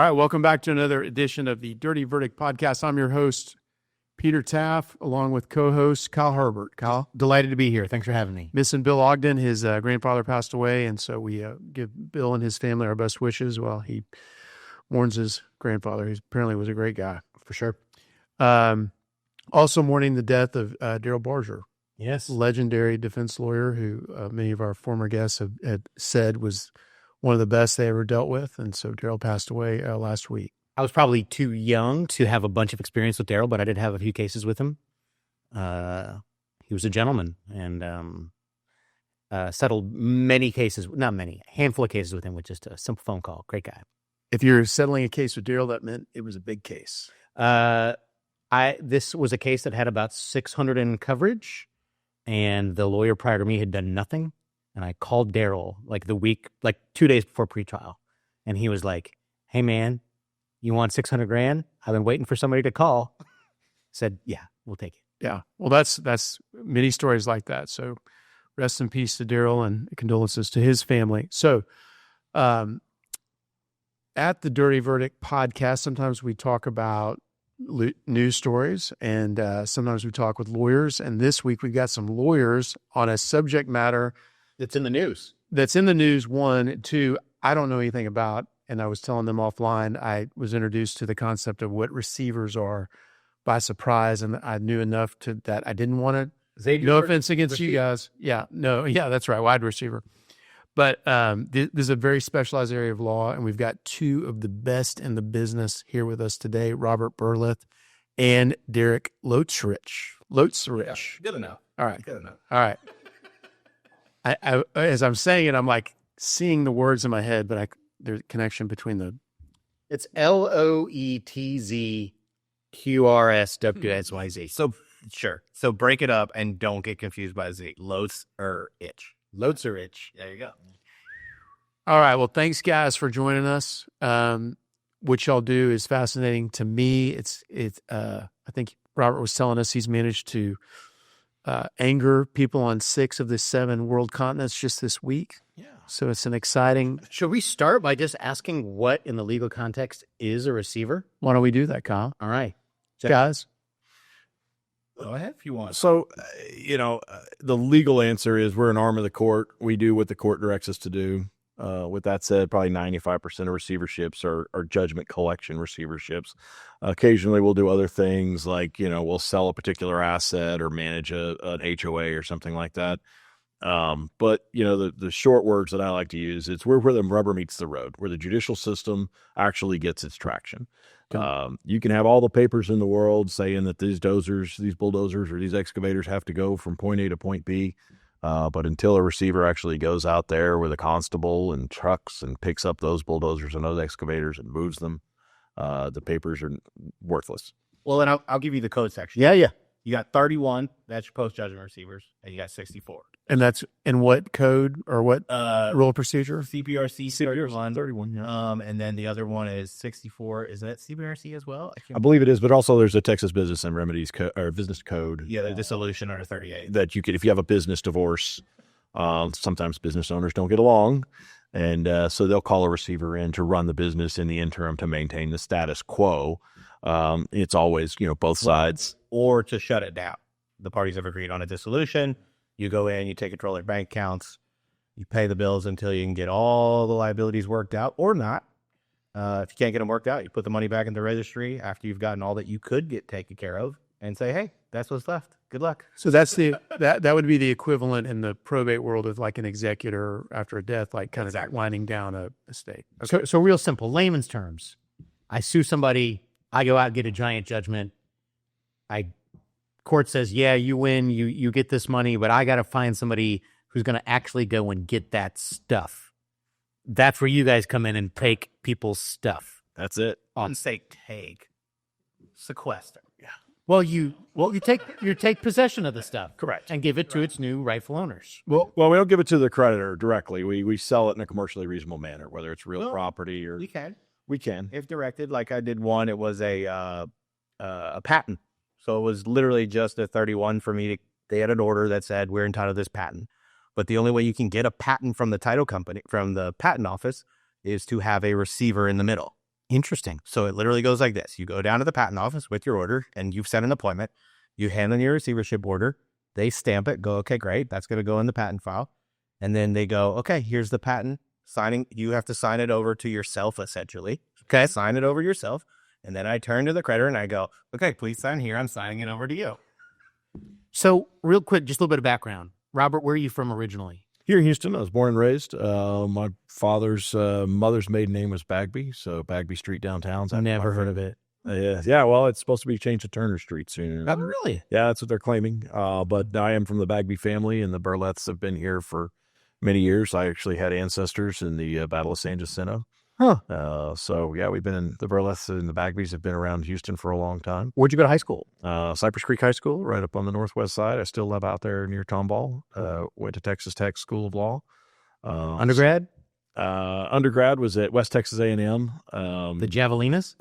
right, welcome back to another edition of the Dirty Verdict Podcast. I'm your host, Peter Taaffe, along with co-host Kyle Herbert. Kyle? Delighted to be here. Thanks for having me. Missing Bill Ogden. His grandfather passed away, and so we give Bill and his family our best wishes while he mourns his grandfather. He apparently was a great guy. For sure. Also mourning the death of Darryl Barger. Yes. Legendary defense lawyer who many of our former guests had said was one of the best they ever dealt with. And so Darryl passed away last week. I was probably too young to have a bunch of experience with Darryl, but I did have a few cases with him. He was a gentleman and settled many cases, not many, a handful of cases with him with just a simple phone call. Great guy. If you're settling a case with Darryl, that meant it was a big case. This was a case that had about 600 in coverage, and the lawyer prior to me had done nothing. And I called Darryl like 2 days before pretrial. And he was like, "Hey man, you want 600 grand? I've been waiting for somebody to call." Said, "Yeah, we'll take it." Yeah. Well, that's many stories like that. So rest in peace to Darryl and condolences to his family. So, at the Dirty Verdict Podcast, sometimes we talk about news stories and sometimes we talk with lawyers. And this week we've got some lawyers on a subject matter It's in the news. That's in the news, one. Two, I don't know anything about, and I was telling them offline, I was introduced to the concept of what receivers are by surprise, and I knew enough that I didn't want to, no offense against you guys. Yeah, that's right, wide receiver. But this is a very specialized area of law, and we've got two of the best in the business here with us today, Robert Berleth and Derek Loetzerich. Yeah, good enough. All right. Good enough. All right. I as I'm saying it, I'm like seeing the words in my head, but there's a connection between the. It's LOETZQRSWXYZ. So sure. So break it up and don't get confused by Z. Loetzerich. Loetzerich. There you go. All right. Well, thanks guys for joining us. What y'all do is fascinating to me. I think Robert was telling us he's managed to anger people on 6 of the 7 world continents just this week. Yeah. So it's an exciting. Should we start by just asking what in the legal context is a receiver? Why don't we do that, Kyle? All right. Guys. Go ahead if you want. So, the legal answer is we're an arm of the court. We do what the court directs us to do. With that said, probably 95% of receiverships are judgment collection receiverships. Occasionally we'll do other things like, we'll sell a particular asset or manage an HOA or something like that. But the short words that I like to use, it's where the rubber meets the road, where the judicial system actually gets its traction. You can have all the papers in the world saying that these bulldozers, or these excavators have to go from point A to point B. But until a receiver actually goes out there with a constable and trucks and picks up those bulldozers and those excavators and moves them, the papers are worthless. Well, then I'll give you the code section. Yeah. You got 31. That's your post-judgment receivers. And you got 64. And that's in what code or what rule of procedure? CPRC 31. 31, yeah. And then the other one is 64. Is that CPRC as well? I believe it is, but also there's a Texas Business and Remedies or Business Code. Yeah, the dissolution under 38. That you could, if you have a business divorce, sometimes business owners don't get along. And so they'll call a receiver in to run the business in the interim to maintain the status quo. It's always, both sides. Or to shut it down. The parties have agreed on a dissolution. You go in, you take control of your bank accounts, you pay the bills until you can get all the liabilities worked out or not. If you can't get them worked out, you put the money back in the registry after you've gotten all that you could get taken care of and say, hey, that's what's left. Good luck. So that's that would be the equivalent in the probate world of like an executor after a death, like kind of winding down a estate. Okay. So real simple, layman's terms. I sue somebody, I go out and get a giant judgment. Court says, yeah, you win, you get this money, but I got to find somebody who's going to actually go and get that stuff. That's where you guys come in and take people's stuff. That's it. On say take. Sequester. Yeah. Well, you take possession of the stuff. Correct. And give it to its new rightful owners. Well, we don't give it to the creditor directly. We sell it in a commercially reasonable manner, whether it's real property or... We can. If directed, like I did one, it was a patent. So it was literally just a 31 for me they had an order that said we're entitled to this patent. But the only way you can get a patent from the title company, from the patent office, is to have a receiver in the middle. Interesting. So it literally goes like this. You go down to the patent office with your order and you've set an appointment. You hand them your receivership order. They stamp it, go, okay, great. That's going to go in the patent file. And then they go, okay, here's the patent. Signing, you have to sign it over to yourself, essentially. Okay. Sign it over yourself. And then I turn to the creditor and I go, okay, please sign here. I'm signing it over to you. So real quick, just a little bit of background. Robert, where are you from originally? Here in Houston, I was born and raised. My father's mother's maiden name was Bagby, so Bagby Street downtown. Never heard of it. Yeah. Well, it's supposed to be changed to Turner Street soon. Oh, really? Yeah, that's what they're claiming. But I am from the Bagby family, and the Berleths have been here for many years. I actually had ancestors in the Battle of San Jacinto. Huh. So yeah, we've been in the Berleths and the Bagbys have been around Houston for a long time. Where'd you go to high school? Cypress Creek High School, right up on the northwest side. I still live out there near Tomball. Went to Texas Tech School of Law. Undergrad? Undergrad was at West Texas A&M. The Javelinas?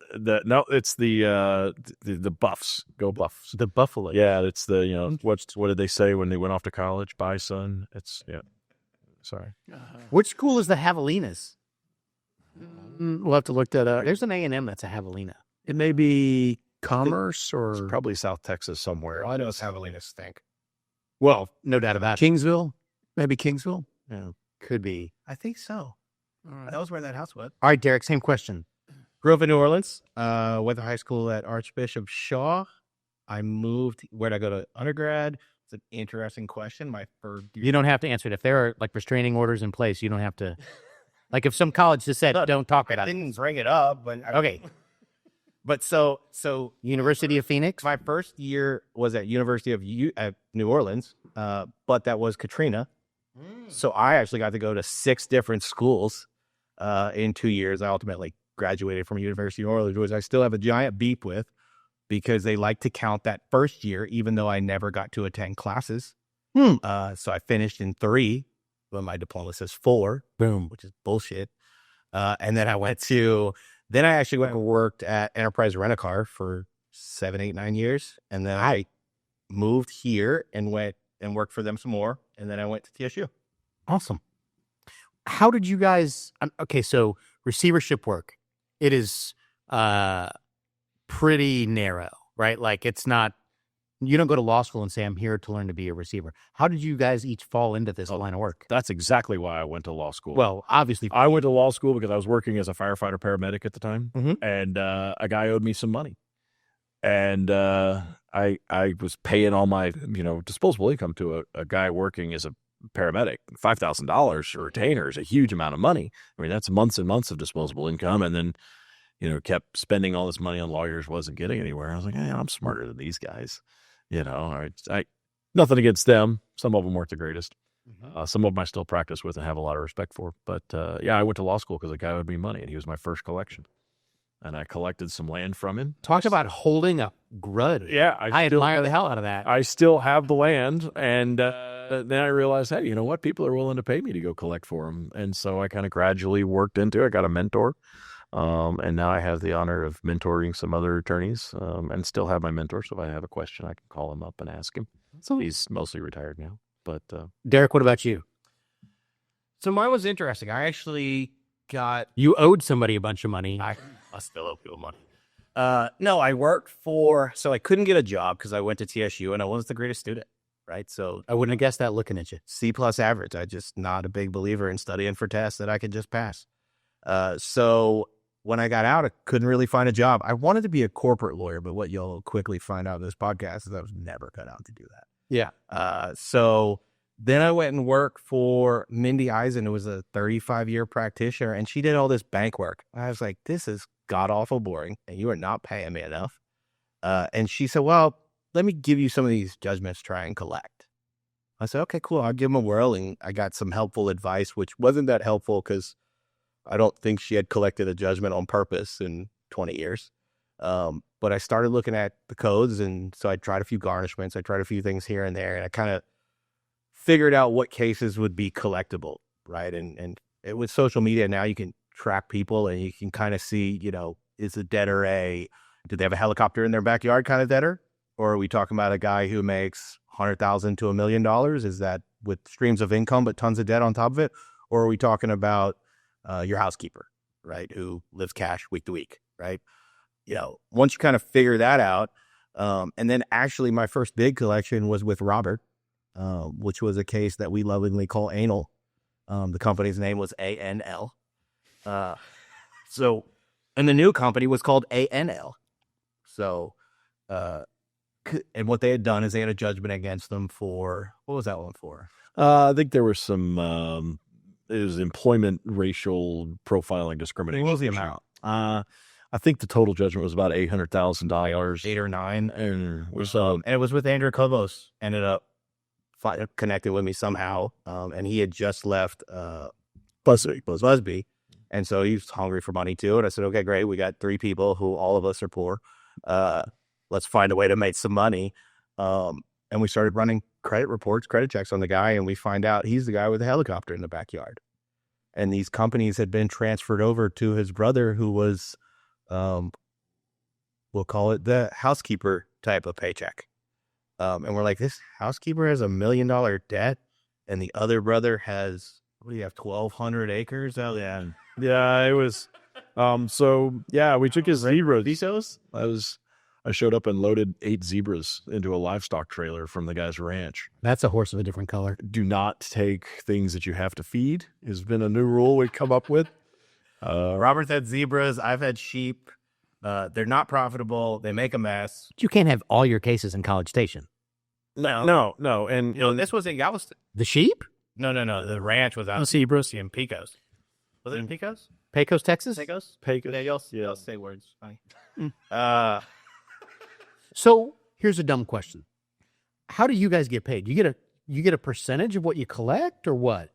No, it's the Buffs. Go Buffs. The Buffalo. Yeah, it's the what did they say when they went off to college? Bye, son. It's Sorry. Which school is the Javelinas? We'll have to look that up. There's an A&M that's a Javelina. It may be Commerce It's or probably South Texas somewhere. I know it's Javelinas stink. Well, no doubt about it. Kingsville. Maybe Kingsville. Yeah, could be. I think so. That was where that house was. All right, Derek, same question. Grew up in New Orleans. Went to high school at Archbishop Shaw. I moved. Where'd I go to undergrad? It's an interesting question. My third year. You don't have to answer it. If there are like restraining orders in place, you don't have to. Like if some college just said, don't talk about I it. didn't bring it up, but Okay. But so University of Phoenix? my first year was at University of at New Orleans, but that was Katrina. So I actually got to go to 6 different schools in 2 years. I ultimately graduated from University of New Orleans, which I still have a giant beef with because they like to count that first year, even though I never got to attend classes. So I finished in 3, but my diploma says 4. Boom. Which is bullshit. And then then I actually went and worked at Enterprise Rent-A-Car for 7, 8, 9 years. And then I moved here and went and worked for them some more. And then I went to TSU. Awesome. How did you guys, okay, so receivership work, it is pretty narrow, right? Like it's not, you don't go to law school and say, I'm here to learn to be a receiver. How did you guys each fall into this line of work? That's exactly why I went to law school. Well, obviously. I went to law school because I was working as a firefighter paramedic at the time, Mhm. and a guy owed me some money, and I was paying all my disposable income to a guy working as a paramedic. $5,000 for retainer is a huge amount of money. I mean, that's months and months of disposable income, and then kept spending all this money on lawyers, wasn't getting anywhere. I was like, I'm smarter than these guys. I nothing against them. Some of them weren't the greatest. Some of them I still practice with and have a lot of respect for. But I went to law school because a guy owed me money, and he was my first collection. And I collected some land from him. Talk about holding a grudge. Yeah. I admire the hell out of that. I still have the land. And then I realized, hey, you know what? People are willing to pay me to go collect for them. And so I kind of gradually worked into it. I got a mentor. And now I have the honor of mentoring some other attorneys and still have my mentor. So if I have a question, I can call him up and ask him. So he's mostly retired now. But Derek, what about you? So mine was interesting. I actually got... You owed somebody a bunch of money. I still owe people money. No, I worked so I couldn't get a job because I went to TSU and I wasn't the greatest student, right? So I wouldn't have guessed that looking at you. C+ average. I'm just not a big believer in studying for tests that I could just pass. So when I got out, I couldn't really find a job. I wanted to be a corporate lawyer, but what you'll quickly find out in this podcast is I was never cut out to do that. Yeah. So then I went and worked for Mindy Eisen, who was a 35-year practitioner, and she did all this bank work. I was like, this is god-awful boring, and you are not paying me enough. And she said, well, let me give you some of these judgments to try and collect. I said, okay, cool. I'll give them a whirl, and I got some helpful advice, which wasn't that helpful because I don't think she had collected a judgment on purpose in 20 years. But I started looking at the codes, and so I tried a few garnishments. I tried a few things here and there, and I kind of figured out what cases would be collectible, right? And with social media now, you can track people, and you can kind of see, is the debtor do they have a helicopter in their backyard kind of debtor? Or are we talking about a guy who makes $100,000 to $1 million? Is that with streams of income but tons of debt on top of it? Or are we talking about your housekeeper, right, who lives cash week to week? right? Once you kind of figure that out, and then actually my first big collection was with Robert, which was a case that we lovingly call Anal. The company's name was ANL. And the new company was called ANL. So, and what they had done is they had a judgment against them for, what was that one for? I think there was some, it was employment racial profiling discrimination. What was the amount? I think the total judgment was about $800,000. 8 or 9. And it was with Andrew Kovos. Ended up connected with me somehow. And he had just left Busby. And so he was hungry for money too. And I said, okay, great. We got 3 people who all of us are poor. Let's find a way to make some money. And we started running credit checks on the guy. And we find out he's the guy with the helicopter in the backyard. And these companies had been transferred over to his brother, who was, we'll call it the housekeeper type of paycheck. And we're like, this housekeeper has $1 million debt. And the other brother has, what do you have, 1,200 acres out there? Yeah, it was. We took his zebras. I showed up and loaded 8 zebras into a livestock trailer from the guy's ranch. That's a horse of a different color. Do not take things that you have to feed has been a new rule we've come up with. Robert's had zebras. I've had sheep. They're not profitable. They make a mess. You can't have all your cases in College Station. No. And this was in Galveston. The sheep? No. The ranch was out zebras in Pecos. Was it in Pecos? Pecos, Texas? Pecos. Pecos. Yeah, y'all say words. Fine. So here's a dumb question. How do you guys get paid? You get a percentage of what you collect or what?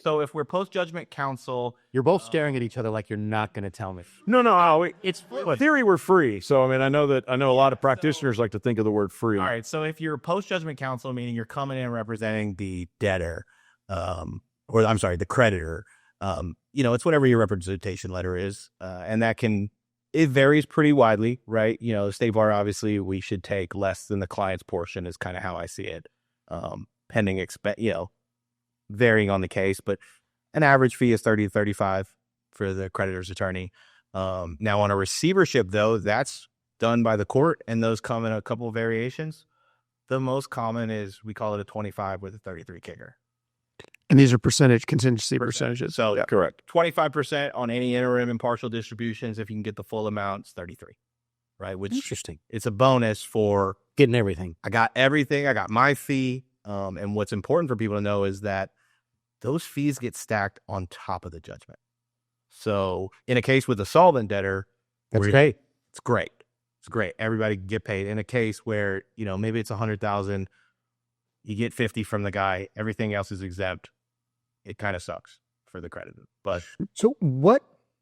So if we're post-judgment counsel... You're both staring at each other like you're not going to tell me. No. It's in theory, we're free. So, I know a lot of practitioners like to think of the word free. All right. So if you're post-judgment counsel, meaning you're coming in representing the debtor, the creditor, it's whatever your representation letter is. And it varies pretty widely, right? The State Bar, obviously, we should take less than the client's portion is kind of how I see it. Pending varying on the case, but an average fee is $30 to $35 for the creditor's attorney. Now on a receivership, though, that's done by the court, and those come in a couple of variations. The most common is we call it a 25 with a 33 kicker. And these are contingency percentages. So yeah. Correct. 25% on any interim and partial distributions. If you can get the full amount, it's 33, right? Which interesting. It's a bonus for getting everything. I got everything. I got my fee. And what's important for people to know is that those fees get stacked on top of the judgment. So in a case with a solvent debtor, that's great. It's great. It's great. Everybody can get paid. In a case where, maybe it's $100,000, you get 50 from the guy, everything else is exempt. It kind of sucks for the creditor. But so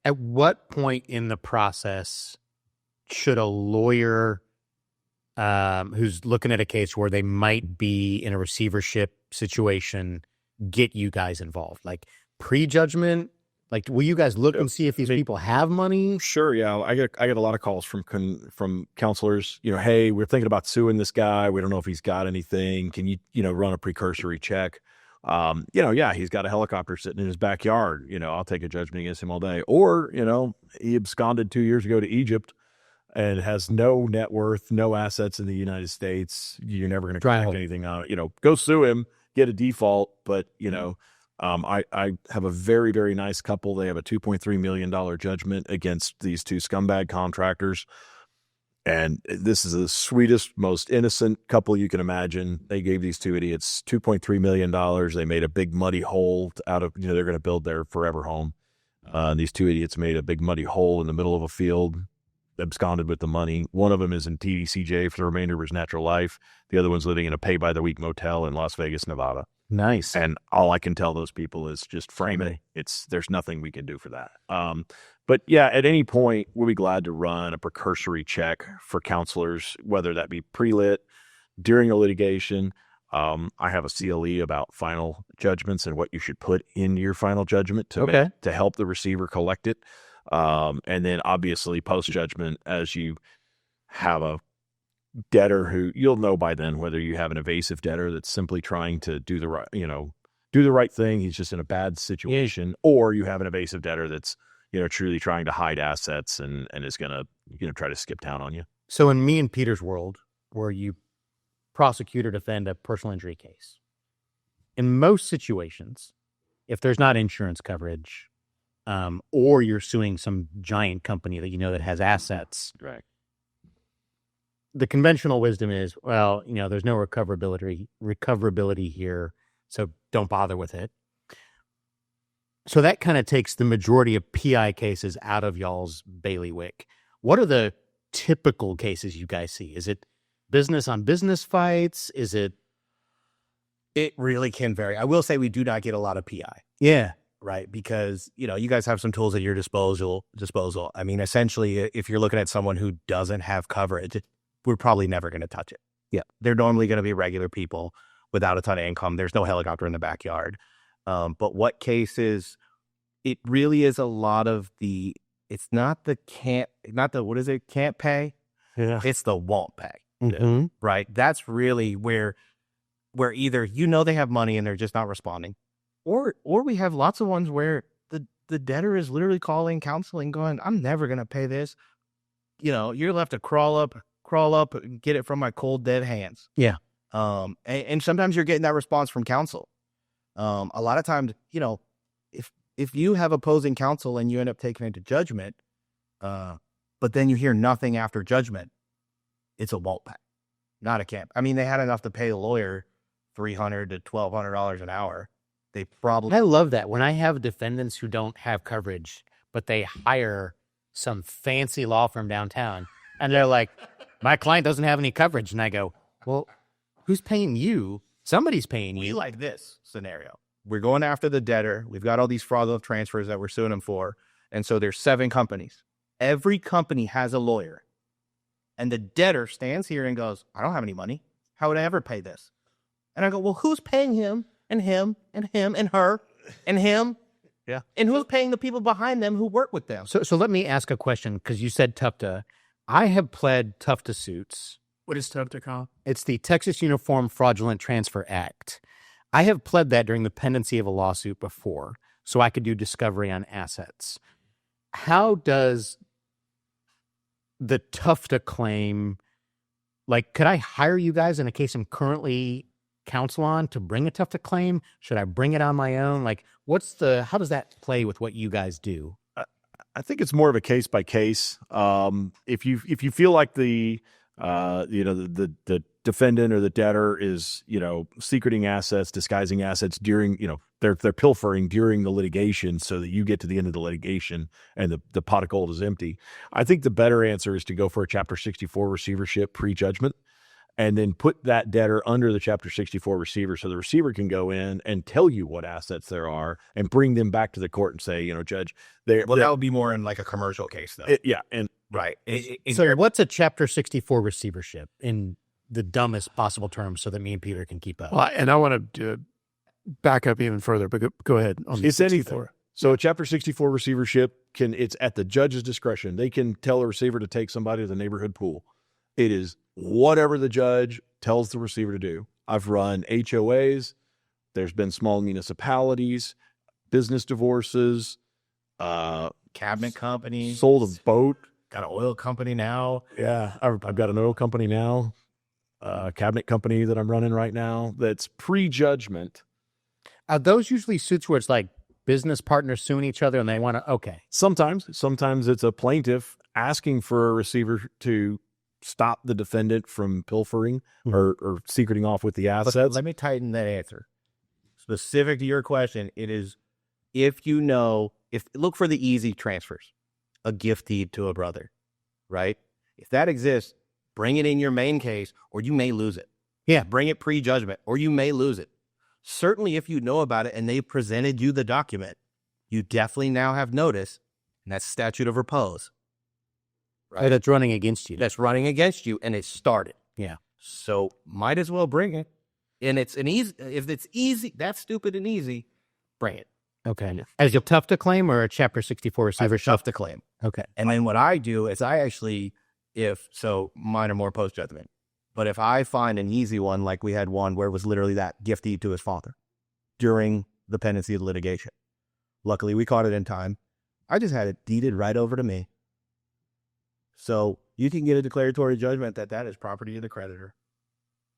at what point in the process should a lawyer who's looking at a case where they might be in a receivership situation get you guys involved? Like pre-judgment? Like, will you guys look and see if these people have money? Sure, yeah. I get a lot of calls from counselors. Hey, we're thinking about suing this guy. We don't know if he's got anything. Can you run a precursory check? He's got a helicopter sitting in his backyard. I'll take a judgment against him all day. Or he absconded 2 years ago to Egypt and has no net worth, no assets in the United States. You're never going to collect anything on it. Go sue him, get a default. But I have a very, very nice couple. They have a $2.3 million judgment against these 2 scumbag contractors. And this is the sweetest, most innocent couple you can imagine. They gave these 2 idiots $2.3 million. They made a big muddy hole out of, they're going to build their forever home. These 2 idiots made a big muddy hole in the middle of a field, absconded with the money. One of them is in TDCJ for the remainder of his natural life. The other one's living in a pay-by-the-week motel in Las Vegas, Nevada. Nice. And all I can tell those people is just frame it. There's nothing we can do for that. But yeah, at any point, we'll be glad to run a precursory check for counselors, whether that be pre-lit, during a litigation. I have a CLE about final judgments and what you should put in your final judgment to help the receiver collect it. And then obviously post-judgment, as you have a debtor who you'll know by then whether you have an evasive debtor that's simply trying to do the right thing. He's just in a bad situation, or you have an evasive debtor that's truly trying to hide assets and is going to, try to skip town on you. So in me and Peter's world, where you prosecute or defend a personal injury case, in most situations, if there's not insurance coverage, or you're suing some giant company that that has assets, Right. the conventional wisdom is, well, there's no recoverability here, so don't bother with it. So that kind of takes the majority of PI cases out of y'all's bailiwick. What are the typical cases you guys see? Is it business on business fights? Is it? It really can vary. I will say we do not get a lot of PI. Yeah. Right. Because, you guys have some tools at your disposal. I mean, essentially, if you're looking at someone who doesn't have coverage, we're probably never going to touch it. Yeah. They're normally going to be regular people without a ton of income. There's no helicopter in the backyard. But what cases, it really is a lot of it's not the can't pay. Yeah. It's the won't pay. Mm-hmm. Right. That's really where either, they have money and they're just not responding. Or we have lots of ones where the debtor is literally calling counseling going, I'm never going to pay this. You're left to crawl up and get it from my cold, dead hands. Yeah. And sometimes you're getting that response from counsel. A lot of times, if you have opposing counsel and you end up taking it to judgment, but then you hear nothing after judgment, it's a won't pay, not a can't. I mean, they had enough to pay the lawyer $300 to $1,200 an hour. They probably. I love that when I have defendants who don't have coverage, but they hire some fancy law firm downtown, and they're like, "My client doesn't have any coverage," and I go, "Well, who's paying you? Somebody's paying you." We like this scenario. We're going after the debtor. We've got all these fraudulent transfers that we're suing them for, and so there's 7 companies. Every company has a lawyer, and the debtor stands here and goes, "I don't have any money. How would I ever pay this?" And I go, "Well, who's paying him? And him, and him, and her, and him. Yeah. And who's paying the people behind them who work with them?" So let me ask a question, because you said TUFTA. I have pled TUFTA suits. What is TUFTA, Kyle? It's the Texas Uniform Fraudulent Transfer Act. I have pled that during the pendency of a lawsuit before, so I could do discovery on assets. How does the TUFTA claim, could I hire you guys in a case I'm currently counsel on to bring a TUFTA claim? Should I bring it on my own? How does that play with what you guys do? I think it's more of a case by case. If you feel like the defendant or the debtor is, secreting assets, disguising assets during, they're pilfering during the litigation so that you get to the end of the litigation and the pot of gold is empty. I think the better answer is to go for a Chapter 64 receivership pre-judgment, and then put that debtor under the Chapter 64 receiver, so the receiver can go in and tell you what assets there are and bring them back to the court and say, Judge, that would be more in like a commercial case, though. Right. So what's a Chapter 64 receivership in the dumbest possible terms so that me and Peter can keep up? Well, and I want to back up even further, but go ahead. It's anything. So a Chapter 64 receivership it's at the judge's discretion. They can tell a receiver to take somebody to the neighborhood pool. It is whatever the judge tells the receiver to do. I've run HOAs. There's been small municipalities, business divorces, cabinet companies, sold a boat. Got an oil company now. Yeah, I've got an oil company now, cabinet company that I'm running right now that's pre-judgment. Are those usually suits where it's like business partners suing each other and they want to, okay. Sometimes it's a plaintiff asking for a receiver to stop the defendant from pilfering or secreting off with the assets. Let me tighten that answer. Specific to your question, it is look for the easy transfers, a gift deed to a brother, right? If that exists, bring it in your main case or you may lose it. Yeah. Bring it pre-judgment or you may lose it. Certainly if you know about it and they presented you the document, you definitely now have notice, and that's statute of repose. Right. That's running against you. That's running against you, and it started. Yeah. So might as well bring it. And if it's easy, that's stupid and easy, bring it. Okay. As your TUFTA claim or a Chapter 64 receivership? TUFTA claim. Okay. And then what I do is mine are more post-judgment. But if I find an easy one, like we had one where it was literally that gift deed to his father during the pendency of the litigation. Luckily, we caught it in time. I just had it deeded right over to me. So you can get a declaratory judgment that is property of the creditor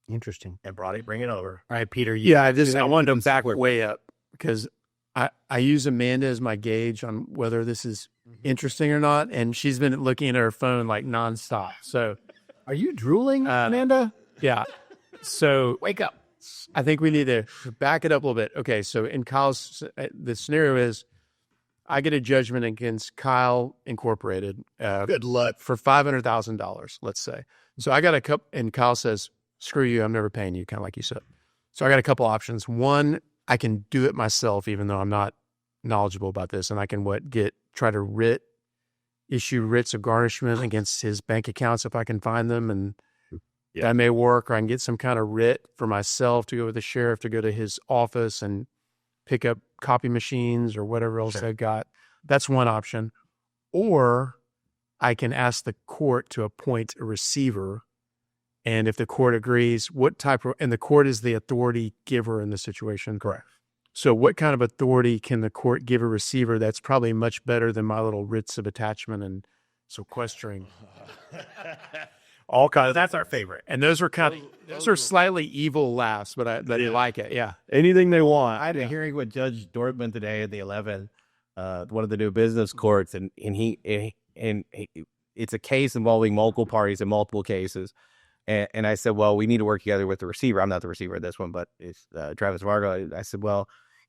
Interesting. and bring it over. All right, Peter. I wanted them back way up because I use Amanda as my gauge on whether this is interesting or not, and she's been looking at her phone like nonstop. So, Are you drooling, Amanda? yeah. So Wake up. I think we need to back it up a little bit. Okay, so in Kyle's, the scenario is I get a judgment against Kyle Incorporated. Good luck. For $500,000, let's say. So I got a couple, and Kyle says, screw you, I'm never paying you, kind of like you said. So I got a couple options. One, I can do it myself, even though I'm not knowledgeable about this, and I can try to issue writs of garnishment against his bank accounts if I can find them, and that may work. Or I can get some kind of writ for myself to go with the sheriff to go to his office and pick up copy machines or whatever else they've got. That's one option. Or I can ask the court to appoint a receiver, and if the court agrees, and the court is the authority giver in the situation. Correct. So what kind of authority can the court give a receiver that's probably much better than my little writs of attachment and sequestering? All kinds. That's our favorite. And those are slightly evil laughs, but I like it. Yeah. Anything they want. I had a hearing with Judge Dortmund today at the 11th, one of the new business courts, and it's a case involving multiple parties in multiple cases. And I said, well, we need to work together with the receiver. I'm not the receiver of this one, but it's Travis Varga. I said, well,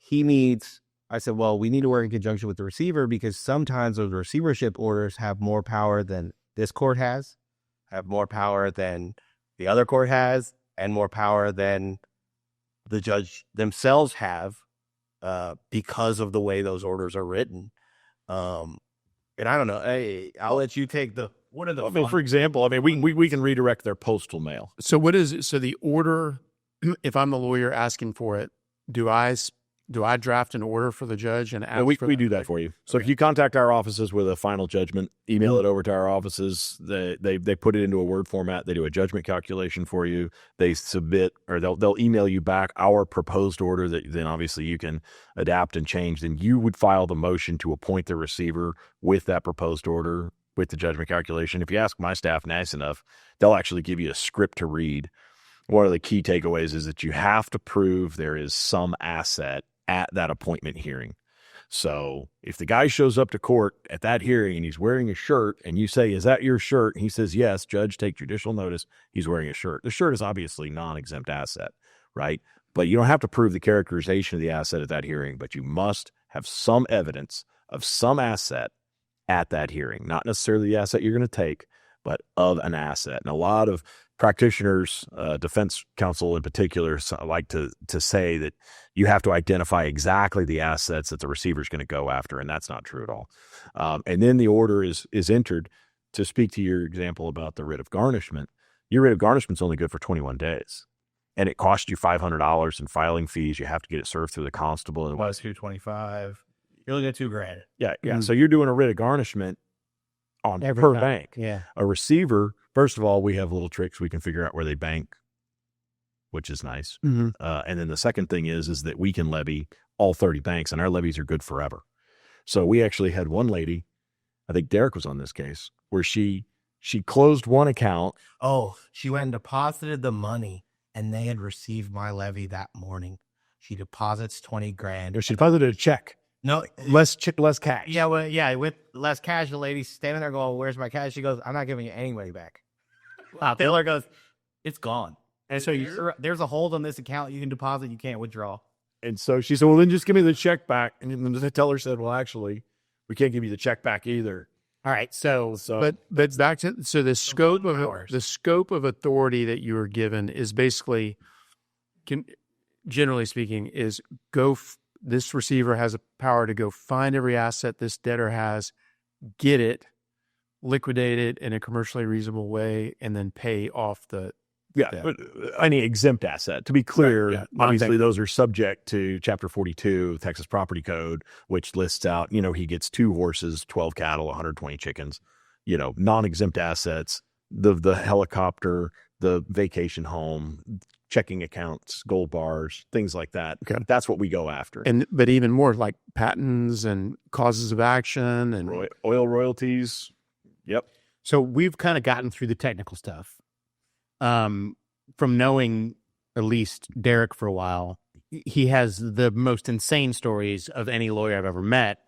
we need to work in conjunction with the receiver because sometimes those receivership orders have more power than this court has, have more power than the other court has, and more power than the judge themselves have because of the way those orders are written. And I don't know. I'll let you take the... for example, we can redirect their postal mail. So so the order, if I'm the lawyer asking for it, do I draft an order for the judge and ask we for that? do that for you. So if you contact our offices with a final judgment, email it over to our offices. They put it into a Word format. They do a judgment calculation for you. They submit, or they'll email you back our proposed order that then obviously you can adapt and change. Then you would file the motion to appoint the receiver with that proposed order with the judgment calculation. If you ask my staff nice enough, they'll actually give you a script to read. One of the key takeaways is that you have to prove there is some asset at that appointment hearing. So if the guy shows up to court at that hearing and he's wearing a shirt and you say, is that your shirt? And he says, yes, judge, take judicial notice. He's wearing a shirt. The shirt is obviously non-exempt asset, right? But you don't have to prove the characterization of the asset at that hearing, but you must have some evidence of some asset at that hearing, not necessarily the asset you're going to take, but of an asset. And a lot of practitioners, defense counsel in particular, like to say that you have to identify exactly the assets that the receiver is going to go after, and that's not true at all. And then the order is entered. To speak to your example about the writ of garnishment, your writ of garnishment is only good for 21 days, and it costs you $500 in filing fees. You have to get it served through the constable. It was $225. You're looking at $2,000. Yeah. Mm-hmm. So you're doing a writ of garnishment on per bank. Yeah. A receiver, first of all, we have little tricks. We can figure out where they bank, which is nice. Mm-hmm. And then the second thing is that we can levy all 30 banks, and our levies are good forever. So we actually had one lady, I think Derek was on this case, where she closed one account. Oh, she went and deposited the money, and they had received my levy that morning. She deposits $20,000. She deposited a check. No, less cash. Yeah, well, yeah, with less cash, the lady's standing there going, "Where's my cash?" She goes, "I'm not giving you any money back." Taylor goes, "It's gone." And so there's a hold on this account. You can deposit, you can't withdraw. And so she said, "Well, then just give me the check back." And then the teller said, "Well, actually, we can't give you the check back either." All right, so but back to the scope of authority that you were given is basically, generally speaking, is this receiver has a power to go find every asset this debtor has, get it, liquidate it in a commercially reasonable way, and then pay off the debt. But any exempt asset. To be clear, right, obviously those are subject to Chapter 42, Texas Property Code, which lists out, he gets 2 horses, 12 cattle, 120 chickens, non-exempt assets, the helicopter, the vacation home, checking accounts, gold bars, things like that. Okay. That's what we go after. But even more like patents and causes of action and Oil royalties. Yep. So we've kind of gotten through the technical stuff. From knowing at least Derek for a while, he has the most insane stories of any lawyer I've ever met.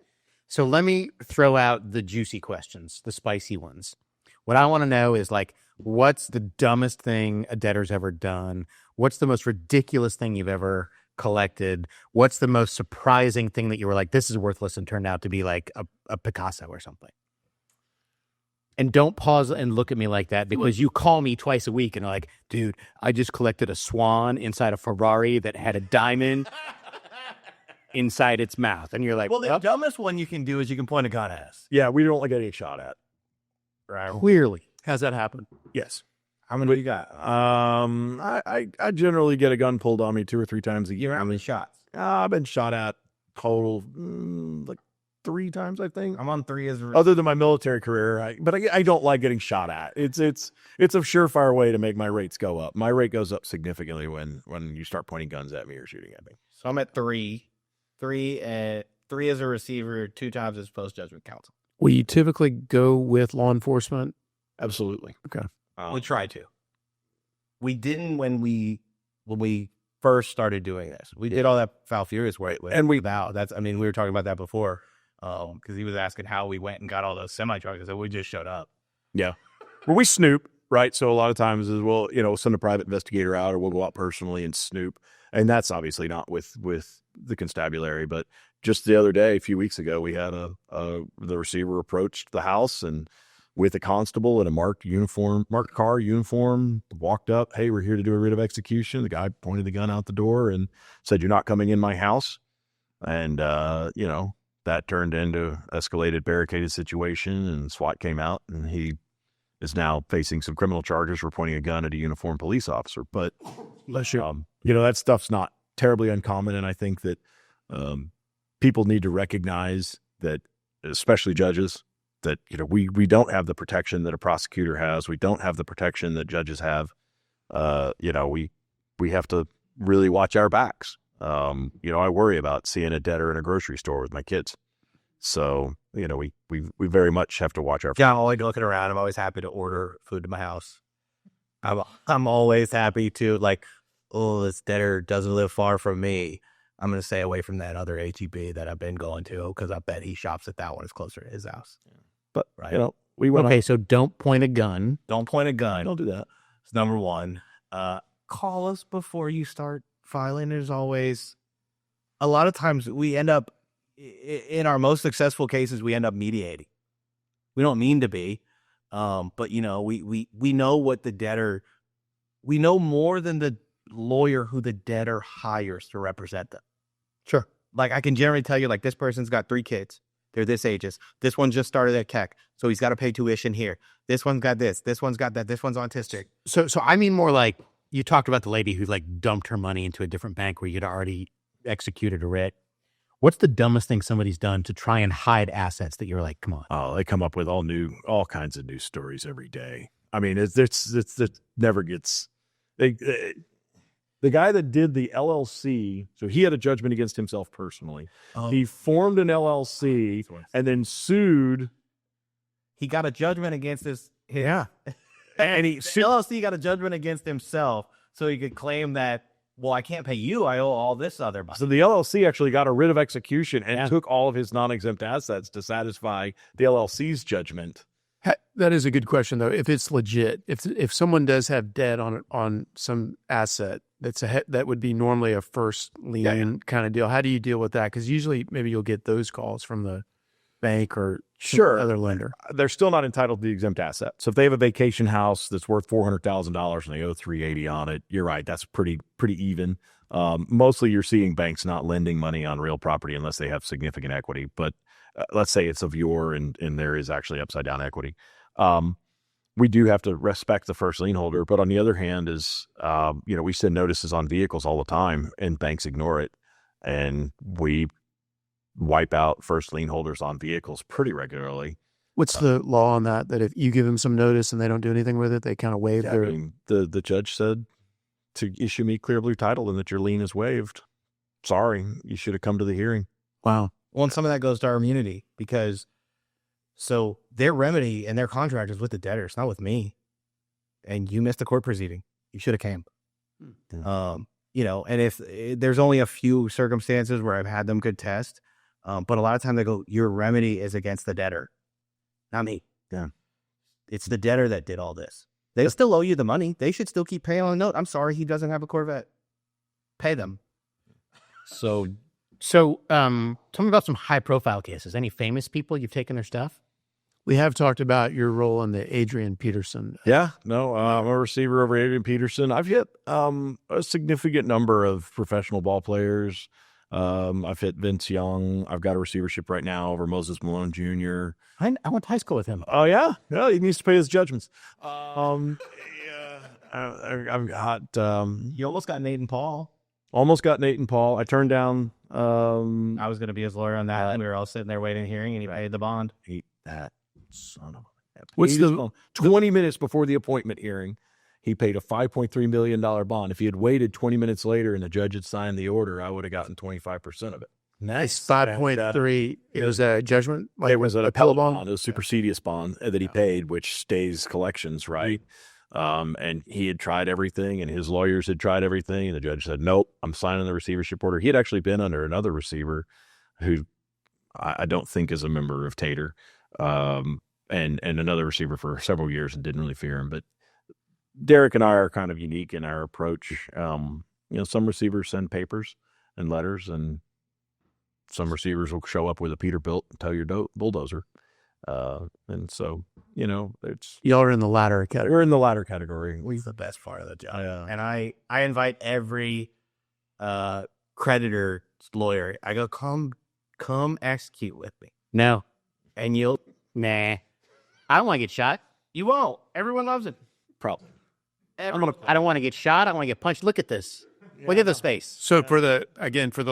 So let me throw out the juicy questions, the spicy ones. What I want to know is like, what's the dumbest thing a debtor's ever done? What's the most ridiculous thing you've ever collected? What's the most surprising thing that you were like, this is worthless and turned out to be like a Picasso or something? And don't pause and look at me like that, because you call me twice a week and are like, dude, I just collected a swan inside a Ferrari that had a diamond inside its mouth. And you're like, Well, the dumbest one you can do is you can point a gun at us. Yeah, we don't like getting shot at. Right. clearly. Has that happened? Yes. How many you got? I generally get a gun pulled on me 2 or 3 times a year. How many shots? I've been shot at total like 3 times, I think. I'm on 3 as Other than my military career, I don't like getting shot at. It's a surefire way to make my rates go up. My rate goes up significantly when you start pointing guns at me or shooting at me. So I'm at 3. 3 as a receiver, 2 times as post judgment counsel. will you typically go with law enforcement? Absolutely. Okay. We try to. We didn't when we first started doing this. We did all that foul furious work, And we- we were talking about that before, because he was asking how we went and got all those semi trucks. So we just showed up. Yeah. Well, we snoop, right? So a lot of times is we'll send a private investigator out, or we'll go out personally and snoop. And that's obviously not with the constabulary, but just the other day, a few weeks ago, we had the receiver approached the house and with a constable in a marked car uniform, walked up. Hey, we're here to do a writ of execution. The guy pointed the gun out the door and said, "You're not coming in my house." And, that turned into escalated barricaded situation, and SWAT came out, and he is now facing some criminal charges for pointing a gun at a uniformed police officer. But, that stuff's not terribly uncommon. And I think that people need to recognize that, especially judges, that, we don't have the protection that a prosecutor has. We don't have the protection that judges have. We have to really watch our backs. I worry about seeing a debtor in a grocery store with my kids. So, we very much have to watch our. Yeah, I'm always looking around. I'm always happy to order food to my house. I'm always happy to this debtor doesn't live far from me. I'm going to stay away from that other HEB that I've been going to, because I bet he shops at that one. It's closer to his house. But, right. we went Okay, so don't point a gun. Don't point a gun. Don't do that. It's number one. Call us before you start filing. There's always a lot of times we end up in our most successful cases, we end up mediating. We don't mean to be, but we know what the debtor, we know more than the lawyer who the debtor hires to represent them. Sure. Like, I can generally tell you, this person's got 3 kids. They're this ages. This one just started at Keck, so he's got to pay tuition here. This one's got this. This one's got that. This one's autistic. So I mean more like you talked about the lady who dumped her money into a different bank where you'd already executed a writ. What's the dumbest thing somebody's done to try and hide assets that you're like, come on? Oh, they come up with all kinds of new stories every day. I mean, it never gets. The guy that did the LLC, so he had a judgment against himself personally. Oh. He formed an LLC and then sued. He got a judgment against his Yeah. And the LLC got a judgment against himself, so he could claim that, well, I can't pay you. I owe all this other money. So the LLC actually got a writ of execution and took all of his non-exempt assets to satisfy the LLC's judgment. That is a good question, though. If it's legit, if someone does have debt on some asset that would be normally a first lien kind of deal, how do you deal with that? Because usually maybe you'll get those calls from the bank or other lender. They're still not entitled to the exempt asset. So if they have a vacation house that's worth $400,000 and they owe $380 on it, you're right. That's pretty even. Mostly you're seeing banks not lending money on real property unless they have significant equity. But let's say it's of your and there is actually upside down equity. We do have to respect the first lien holder. But on the other hand is, we send notices on vehicles all the time and banks ignore it. And we wipe out first lien holders on vehicles pretty regularly. What's the law on that? That if you give them some notice and they don't do anything with it, they kind of waive their. I mean, the judge said to issue me clear blue title and that your lien is waived. Sorry, you should have come to the hearing. Wow. Well, and some of that goes to our immunity because so their remedy and their contract is with the debtors, not with me. And you missed the court proceeding. You should have came. You know, and if there's only a few circumstances where I've had them contest, but a lot of times they go, your remedy is against the debtor, not me. Yeah. It's the debtor that did all this. They still owe you the money. They should still keep paying on the note. I'm sorry he doesn't have a Corvette. Pay them. So tell me about some high profile cases. Any famous people you've taken their stuff? We have talked about your role in the Adrian Peterson. Yeah, no, I'm a receiver over Adrian Peterson. I've hit a significant number of professional ball players. I've hit Vince Young. I've got a receivership right now over Moses Malone Jr. I went to high school with him. Oh yeah, yeah, he needs to pay his judgments. Yeah, I've got. You almost got Nate and Paul. Almost got Nate and Paul. I turned down. I was going to be his lawyer on that. And we were all sitting there waiting a hearing, and he paid the bond. That son of a. What's the 20 minutes before the appointment hearing? He paid a $5.3 million bond. If he had waited 20 minutes later and the judge had signed the order, I would have gotten 25% of it. Nice. 5.3. It was a judgment? Like It was an appellate appellate bond, a supersedious bond that he paid, which stays collections, right? And he had tried everything, and his lawyers had tried everything, and the judge said, nope, I'm signing the receivership order. He had actually been under another receiver who I don't think is a member of Tater, and another receiver for several years and didn't really fear him. But Derek and I are kind of unique in our approach. You know, some receivers send papers and letters, and some receivers will show up with a Peterbilt and tow your bulldozer. And so, you know, it's Y'all are in the latter category. we're in the latter category. He's the best part of the job. And I invite every creditor lawyer. I go, come execute with me. No. And you'll, Nah. I don't want to get shot. you won't. Everyone loves it. Probably. I don't want to get shot. I don't want to get punched. Look at this. Look at this face. So for the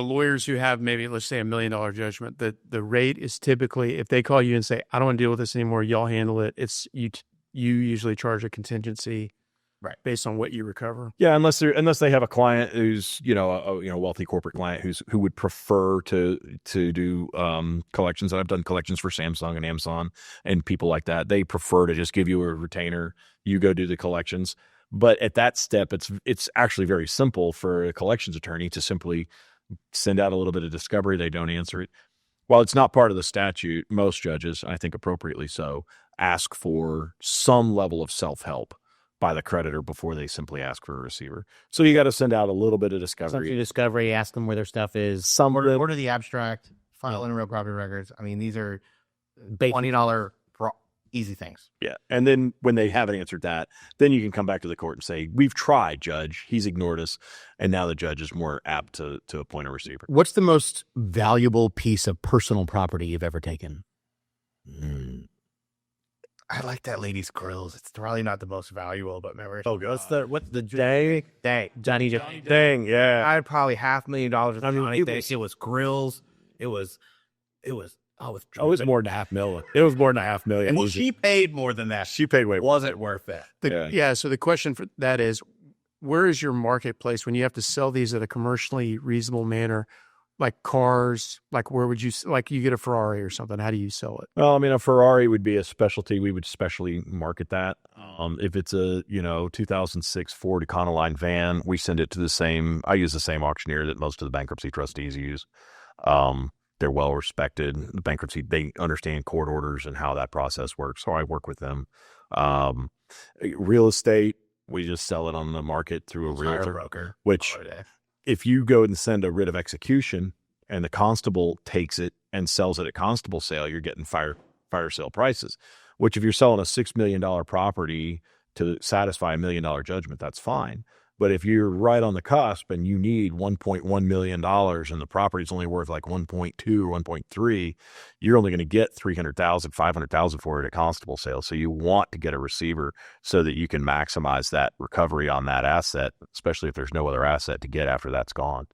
lawyers who have maybe, let's say, $1 million judgment, the rate is typically, if they call you and say, I don't want to deal with this anymore, y'all handle it. It's you usually charge a contingency, right, based on what you recover. Yeah, unless they have a client who's a wealthy corporate client who would prefer to do collections. I've done collections for Samsung and Amazon and people like that. They prefer to just give you a retainer. You go do the collections. But at that step, it's actually very simple for a collections attorney to simply send out a little bit of discovery. They don't answer it. While it's not part of the statute, most judges, I think appropriately so, ask for some level of self-help by the creditor before they simply ask for a receiver. So you got to send out a little bit of discovery. Discovery, ask them where their stuff is. Order the abstract, file in real property records. I mean, these are $20 easy things. Yeah. And then when they haven't answered that, then you can come back to the court and say, we've tried, judge. He's ignored us. And now the judge is more apt to appoint a receiver. What's the most valuable piece of personal property you've ever taken? I like that lady's grills. It's probably not the most valuable, but remember. Oh, God. What's the dang? Johnny. Dang, yeah. I had probably $500,000. I mean, it was grills. It was more than $500,000. It was more than $500,000. Well, she paid more than that. She paid way more. Was it worth it? So the question for that is, where is your marketplace when you have to sell these at a commercially reasonable manner? Like cars, like where would you, like you get a Ferrari or something, how do you sell it? Well, I mean, a Ferrari would be a specialty. We would specially market that. If it's a, 2006 Ford Econoline van, we send it to I use the same auctioneer that most of the bankruptcy trustees use. They're well respected. The bankruptcy, they understand court orders and how that process works. So I work with them. Real estate, we just sell it on the market through a realtor broker, which if you go and send a writ of execution and the constable takes it and sells it at constable sale, you're getting fire sale prices, which if you're selling a $6 million property to satisfy $1 million judgment, that's fine. But if you're right on the cusp and you need $1.1 million and the property's only worth like 1.2 or 1.3, you're only going to get $300,000, $500,000 for it at constable sale. So you want to get a receiver so that you can maximize that recovery on that asset, especially if there's no other asset to get after that's gone.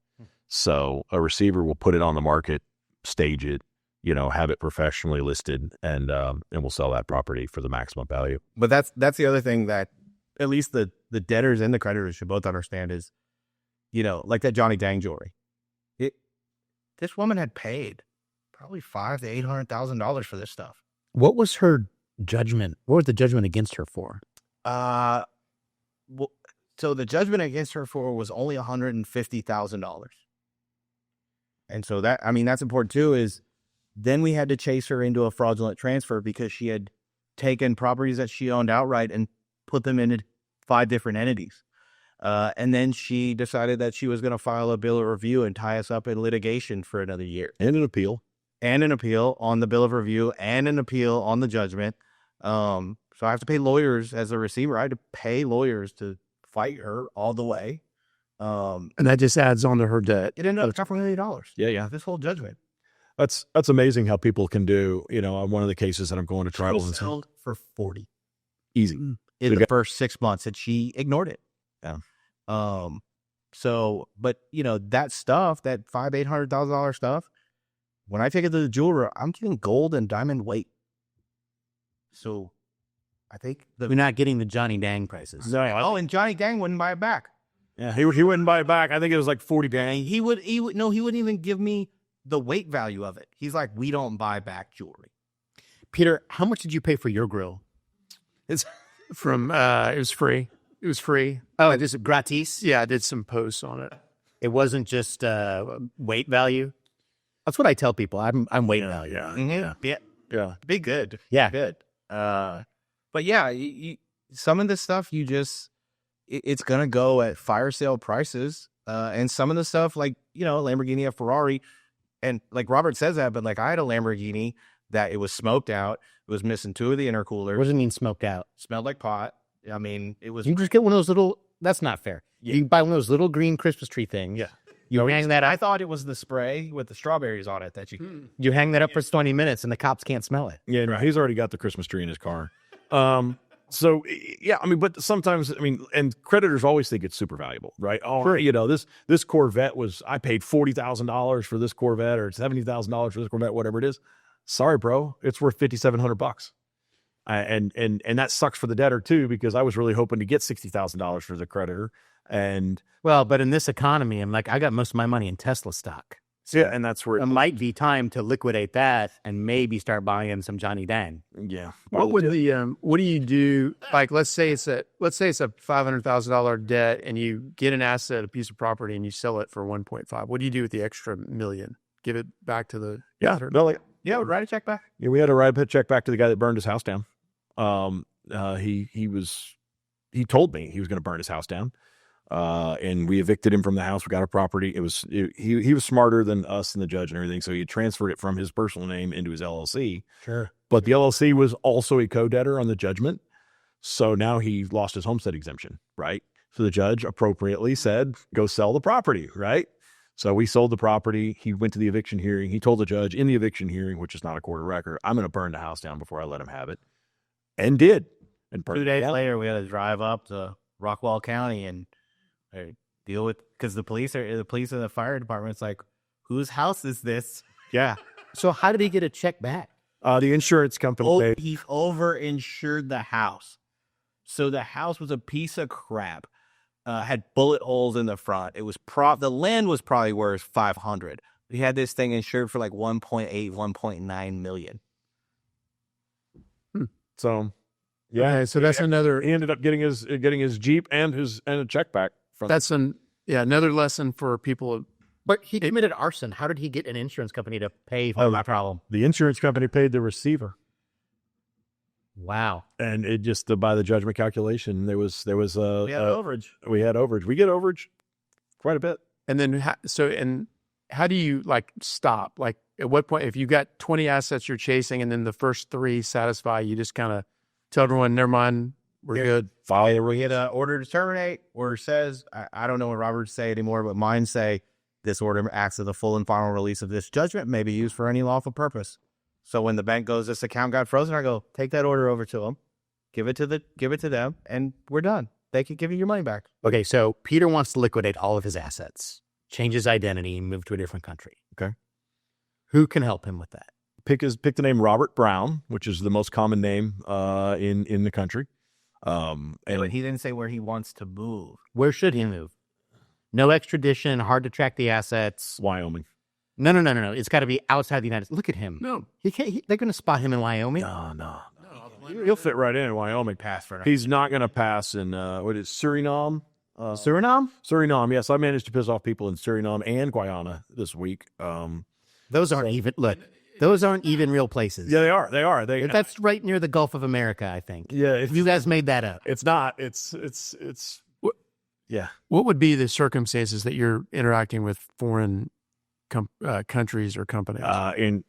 So a receiver will put it on the market, stage it, have it professionally listed, and we'll sell that property for the maximum value. But that's the other thing that at least the debtors and the creditors should both understand is, like that Johnny Dang jewelry. This woman had paid probably $500,000 to $800,000 for this stuff. What was her judgment? What was the judgment against her for? So the judgment against her for was only $150,000. And so that's important too, is then we had to chase her into a fraudulent transfer because she had taken properties that she owned outright and put them into 5 different entities. And then she decided that she was going to file a bill of review and tie us up in litigation for another year. And an appeal. And an appeal on the bill of review and an appeal on the judgment. So I have to pay lawyers as a receiver. I had to pay lawyers to fight her all the way. And that just adds on to her debt. It ended up $2 million. Yeah. This whole judgment. That's amazing how people can do, one of the cases that I'm going to trial and sold for 40 easy in the first 6 months, and she ignored it. Yeah. So, but that stuff, that $800,000 stuff, when I take it to the jeweler, I'm getting gold and diamond weight. So I think We're not getting the Johnny Dang prices. and Johnny Dang wouldn't buy it back. Yeah, he wouldn't buy it back. I think it was like 40 Dang. He wouldn't even give me the weight value of it. He's like, we don't buy back jewelry. Peter, how much did you pay for your grill? It's from, it was free. It was free. Oh, just gratis? Yeah, I did some posts on it. It wasn't just weight value? That's what I tell people. I'm weight value. Yeah. Be good. Yeah. Good. But yeah, some of this stuff, it's going to go at fire sale prices. And some of the stuff like, Lamborghini, a Ferrari, and like Robert says that, but like I had a Lamborghini that it was smoked out. It was missing 2 of the intercoolers. What does it mean smoked out? Smelled like pot. I mean, it was. You just get one of those little, that's not fair. Yeah. You can buy one of those little green Christmas tree things. Yeah. You hang that up. I thought it was the spray with the strawberries on it that you hang that up for 20 minutes and the cops can't smell it. Yeah, no, he's already got the Christmas tree in his car. So yeah, but sometimes, and creditors always think it's super valuable, right? Oh, sure. This Corvette I paid $40,000 for this Corvette or $70,000 for this Corvette, whatever it is. Sorry, bro, it's worth $5,700. And that sucks for the debtor too, because I was really hoping to get $60,000 for the creditor. And but in this economy, I'm like, I got most of my money in Tesla stock. So yeah, and that's where it might be time to liquidate that and maybe start buying some Johnny Dang. Yeah. What do you do? Like, let's say it's a $500,000 debt, and you get an asset, a piece of property, and you sell it for 1.5. What do you do with the extra $1 million? Give it back to the write a check back. Yeah, we had to write a check back to the guy that burned his house down. He told me he was going to burn his house down. And we evicted him from the house. We got our property. He was smarter than us and the judge and everything. So he transferred it from his personal name into his LLC. Sure. But the LLC was also a co-debtor on the judgment. So now he lost his homestead exemption, right? So the judge appropriately said, go sell the property, right? So we sold the property. He went to the eviction hearing. He told the judge in the eviction hearing, which is not a court of record, I'm going to burn the house down before I let him have it. And did. And 2 days later, we had to drive up to Rockwall County and deal with, because the police and the fire department's like, whose house is this? Yeah. So how did he get a check back? The insurance company paid. He over-insured the house. So the house was a piece of crap. Had bullet holes in the front. It was the land was probably worth $500,000. We had this thing insured for like 1.8, 1.9 million. So, yeah. Okay, so that's another. He ended up getting his Jeep and a check back. That's another lesson for people. But he committed arson. How did he get an insurance company to pay for that problem? The insurance company paid the receiver. Wow. And it just by the judgment calculation, there was we had overage. We had overage. We get overage quite a bit. And then how do you stop? Like, at what point, if you got 20 assets you're chasing and then the first 3 satisfy, you just kind of tell everyone, never mind, we're good. We hit an order to terminate. Order says, I don't know what Robert's say anymore, but mine say, this order acts as the full and final release of this judgment may be used for any lawful purpose. So when the bank goes, this account got frozen, I go, take that order over to them, give it to them, and we're done. They can give you your money back. Okay, so Peter wants to liquidate all of his assets, change his identity, and move to a different country. Okay. Who can help him with that? Pick the name Robert Brown, which is the most common name in the country. But he didn't say where he wants to move. Where should he move? No extradition, hard to track the assets. Wyoming. No. It's got to be outside the United States. Look at him. No. He can't. They're going to spot him in Wyoming. No. He'll fit right in Wyoming. Pass for now. He's not going to pass in Suriname. Suriname? Suriname, yes. I managed to piss off people in Suriname and Guyana this week. Those aren't even. Look, those aren't even real places. Yeah, they are. That's right near the Gulf of America, I think. Yeah, You guys made that up. it's not. It's. Yeah. What would be the circumstances that you're interacting with foreign countries or companies?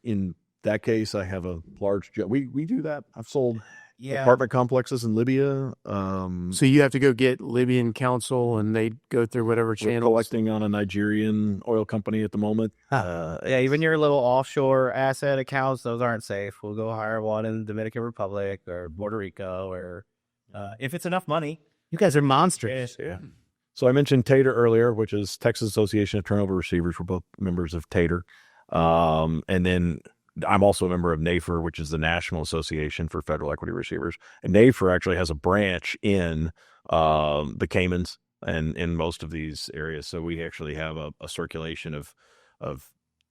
In that case, I have a large. We do that. I've sold Yeah. apartment complexes in Libya. So you have to go get Libyan counsel, and they go through whatever We're channels. collecting on a Nigerian oil company at the moment. Yeah, even your little offshore asset accounts, those aren't safe. We'll go hire one in the Dominican Republic or Puerto Rico, or if it's enough money. You guys are monsters. Yeah. So I mentioned Tater earlier, which is Texas Association of Turnover Receivers. We're both members of Tater. And then I'm also a member of NAFR, which is the National Association for Federal Equity Receivers. And NAFR actually has a branch in the Caymans and in most of these areas. So we actually have a circulation of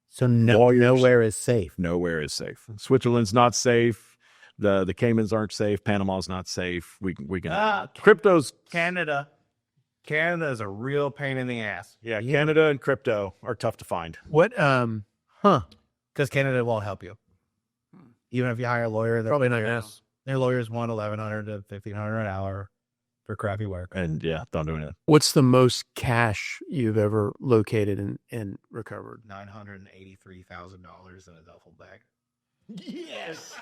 So lawyers. nowhere is safe. Nowhere is safe. Switzerland's not safe. The Caymans aren't safe. Panama's not safe. We can crypto's Canada is a real pain in the ass. yeah. Canada and crypto are tough to find. What? Because Canada won't help you. Even if you hire a lawyer, Probably not gonna. their lawyers want $1,100 to $1,500 an hour for crappy work. And yeah, don't do anything. What's the most cash you've ever located and recovered? $983,000 in a duffel bag. Yes.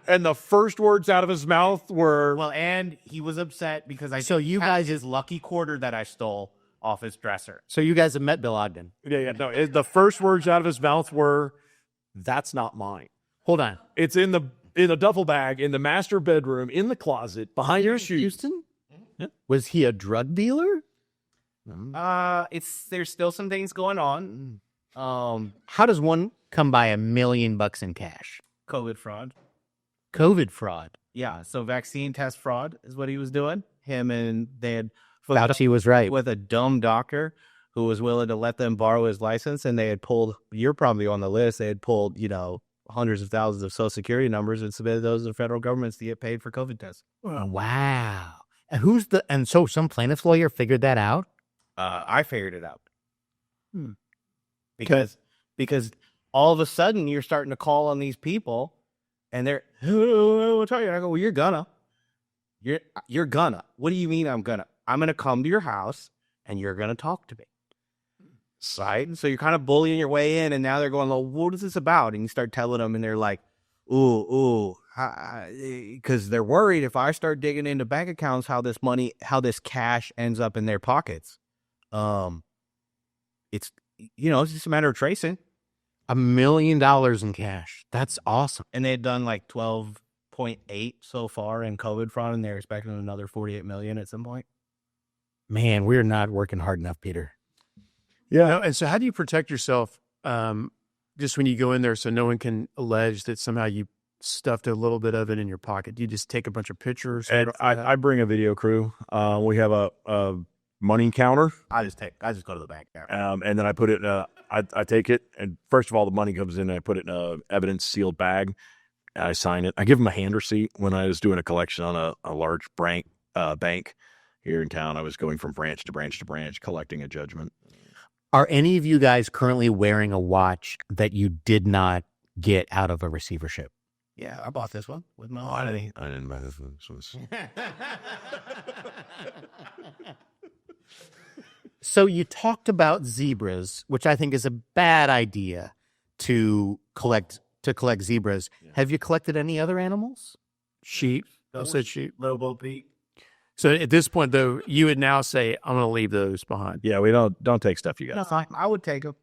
And the first words out of his mouth were, Well, and he was upset because So you guys- his lucky quarter that I stole off his dresser. So you guys have met Bill Ogden. no. The first words out of his mouth were, "That's not mine. Hold on. It's in the duffel bag in the master bedroom in the closet behind your shoes." Houston? Yeah. Was he a drug dealer? There's still some things going on. How does one come by $1 million in cash? COVID fraud. COVID fraud. Yeah, so vaccine test fraud is what he was doing. Him and they had Fauci was right. with a dumb doctor who was willing to let them borrow his license, and they had pulled. You're probably on the list. They had pulled, hundreds of thousands of Social Security numbers and submitted those to the federal governments to get paid for COVID tests. Wow. And so some plaintiff's lawyer figured that out? I figured it out. Because all of a sudden you're starting to call on these people, and they're, "We'll tell you." I go, "Well, you're gonna. What do you mean I'm gonna? I'm gonna come to your house and you're gonna talk to me." Right? And so you're kind of bullying your way in, and now they're going, "Well, what is this about?" And you start telling them, and they're like, ooh, because they're worried if I start digging into bank accounts, how this cash ends up in their pockets. It's just a matter of tracing. $1 million in cash. That's awesome. And they had done like 12.8 so far in COVID fraud, and they're expecting another 48 million at some point. Man, we're not working hard enough, Peter. Yeah. And so how do you protect yourself just when you go in there so no one can allege that somehow you stuffed a little bit of it in your pocket? Do you just take a bunch of pictures? And I bring a video crew. We have a money counter. I just go to the bank now. And then I put it I take it, and first of all, the money comes in, and I put it in a evidence sealed bag. I sign it. I give them a hand receipt. When I was doing a collection on a large bank here in town, I was going from branch to branch to branch, collecting a judgment. Are any of you guys currently wearing a watch that you did not get out of a receivership? Yeah, I bought this one with my I didn't buy this one. This was... So you talked about zebras, which I think is a bad idea to collect zebras. Yeah. Have you collected any other animals? Sheep. I said sheep. Little Bo Peep. So at this point, though, you would now say, "I'm going to leave those behind." Yeah, we don't take stuff you got. No, I would take them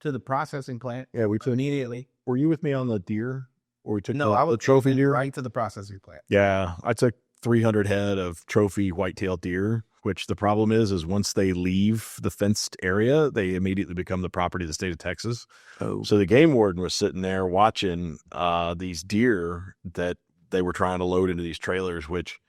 to the processing plant. Yeah, we took immediately. Were you with me on the deer? Or we took I would the trophy deer? Right to the processing plant. Yeah, I took 300 head of trophy white-tailed deer, which the problem is once they leave the fenced area, they immediately become the property of the state of Texas. Oh. So the game warden was sitting there watching these deer that they were trying to load into these trailers, which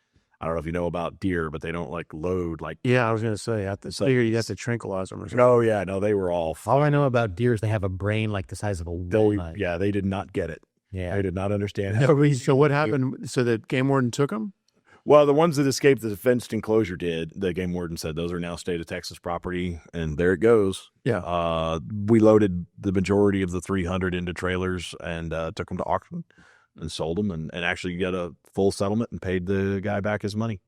I don't know if you know about deer, but they don't like load like. Yeah, I was going to say, I figure you have to tranquilize them or something. Oh yeah, no, they were all. All I know about deer is they have a brain like the size of a walnut. They did not get it. Yeah. They did not understand. So what happened? So the game warden took them? Well, the ones that escaped the fenced enclosure did. The game warden said those are now state of Texas property, and there it goes. Yeah. We loaded the majority of the 300 into trailers and took them to auction and sold them, and actually got a full settlement and paid the guy back his money.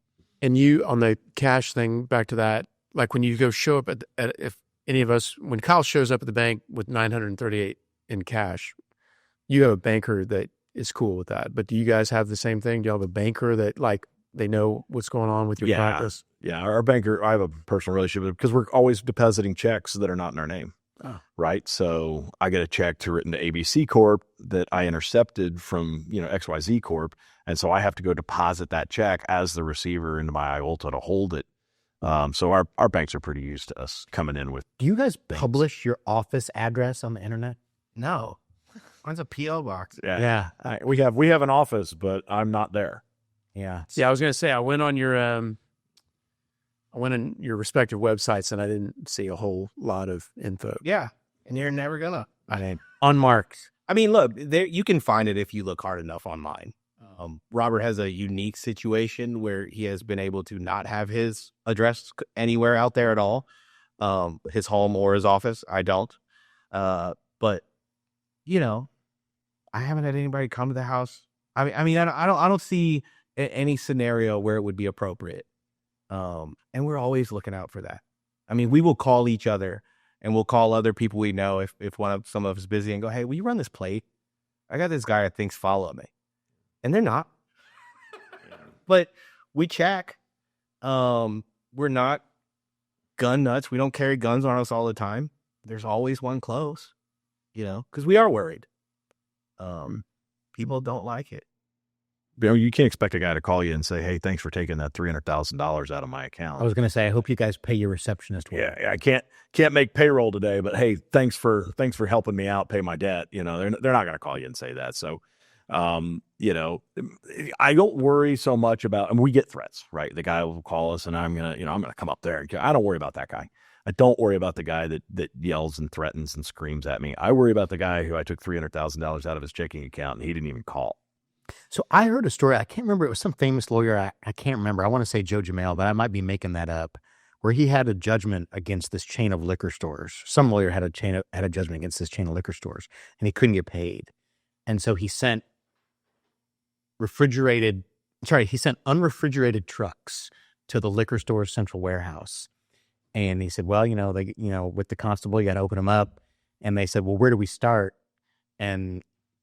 And you, on the cash thing, back to that, like when you go show up at if any of us, when Kyle shows up at the bank with 938 in cash, you have a banker that is cool with that. But do you guys have the same thing? Do you have a banker that like they know what's going on with your practice? Yeah, our banker, I have a personal relationship with, because we're always depositing checks that are not in our name. Oh. Right. So I get a check written to ABC Corp that I intercepted from, XYZ Corp. And so I have to go deposit that check as the receiver into my IOLTA to hold it. So our banks are pretty used to us coming in with. Do you guys publish your office address on the internet? No. Mine's a P.O. box. Yeah. We have an office, but I'm not there. Yeah. Yeah, I was going to say, I went on your respective websites and I didn't see a whole lot of info. Yeah. And you're never gonna. I mean, unmarked. I mean, look, there you can find it if you look hard enough online. Robert has a unique situation where he has been able to not have his address anywhere out there at all, his home or his office. I don't. But I haven't had anybody come to the house. I don't see any scenario where it would be appropriate. And we're always looking out for that. I mean, we will call each other and we'll call other people we know if some of us is busy and go, hey, will you run this plate? I got this guy that thinks follow me. And they're not. But we check. We're not gun nuts. We don't carry guns on us all the time. There's always one close, because we are worried. People don't like it. You can't expect a guy to call you and say, hey, thanks for taking that $300,000 out of my account. I was going to say, I hope you guys pay your receptionist well. Yeah, I can't make payroll today, but hey, thanks for helping me out, pay my debt. They're not going to call you and say that. So, I don't worry so much about, and we get threats, right? The guy will call us and I'm going to come up there. I don't worry about that guy. I don't worry about the guy that yells and threatens and screams at me. I worry about the guy who I took $300,000 out of his checking account and he didn't even call. So I heard a story. I can't remember. It was some famous lawyer. I can't remember. I want to say Joe Jamel, but I might be making that up, where he had a judgment against this chain of liquor stores. Some lawyer had a judgment against this chain of liquor stores, and he couldn't get paid. And so he sent unrefrigerated trucks to the liquor store's central warehouse. And he said, well, with the constable, you got to open them up. And they said, well, where do we start? And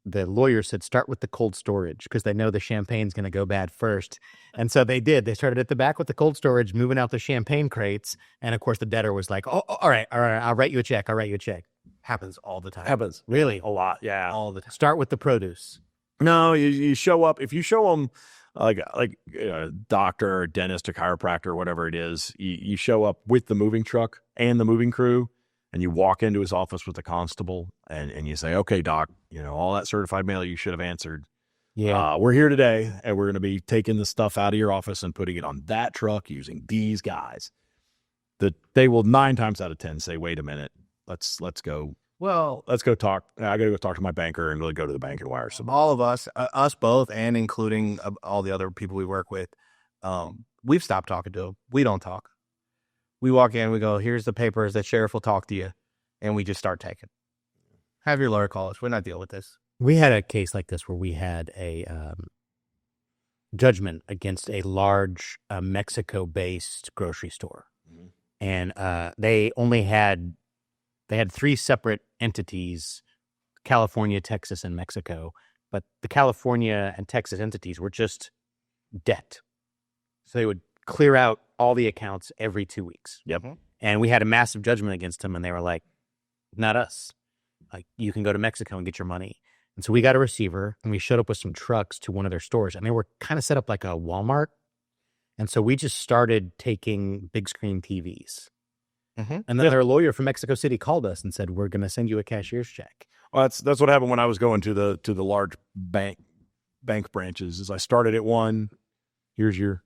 the lawyer said, start with the cold storage, because they know the champagne's going to go bad first. And so they did. They started at the back with the cold storage, moving out the champagne crates. And of course, the debtor was like, oh, all right. I'll write you a check. Happens all the time. Happens. Really? A lot. Yeah. All the time. Start with the produce. No, you show up. If you show them like a doctor or dentist or chiropractor or whatever it is, you show up with the moving truck and the moving crew, and you walk into his office with the constable and you say, okay, doc, all that certified mail you should have answered. Yeah. We're here today and we're going to be taking the stuff out of your office and putting it on that truck using these guys. They will 9 times out of 10 say, wait a minute, let's go. Well, let's go talk. I got to go talk to my banker and really go to the bank and wire some. All of us, us both, and including all the other people we work with, we've stopped talking to them. We don't talk. We walk in, we go, here's the papers, the sheriff will talk to you, and we just start taking. Have your lawyer call us. We're not dealing with this. We had a case like this where we had a judgment against a large Mexico-based grocery store. Mm-hmm. And they had 3 separate entities, California, Texas, and Mexico. But the California and Texas entities were just debt. So they would clear out all the accounts every 2 weeks. Yep. And we had a massive judgment against them, and they were like, not us. Like, you can go to Mexico and get your money. And so we got a receiver, and we showed up with some trucks to one of their stores, and they were kind of set up like a Walmart. And so we just started taking big screen TVs. Mm-hmm. And then their lawyer from Mexico City called us and said, we're going to send you a cashier's check. Well, that's what happened when I was going to the large bank branches. Is I started at one. Here's your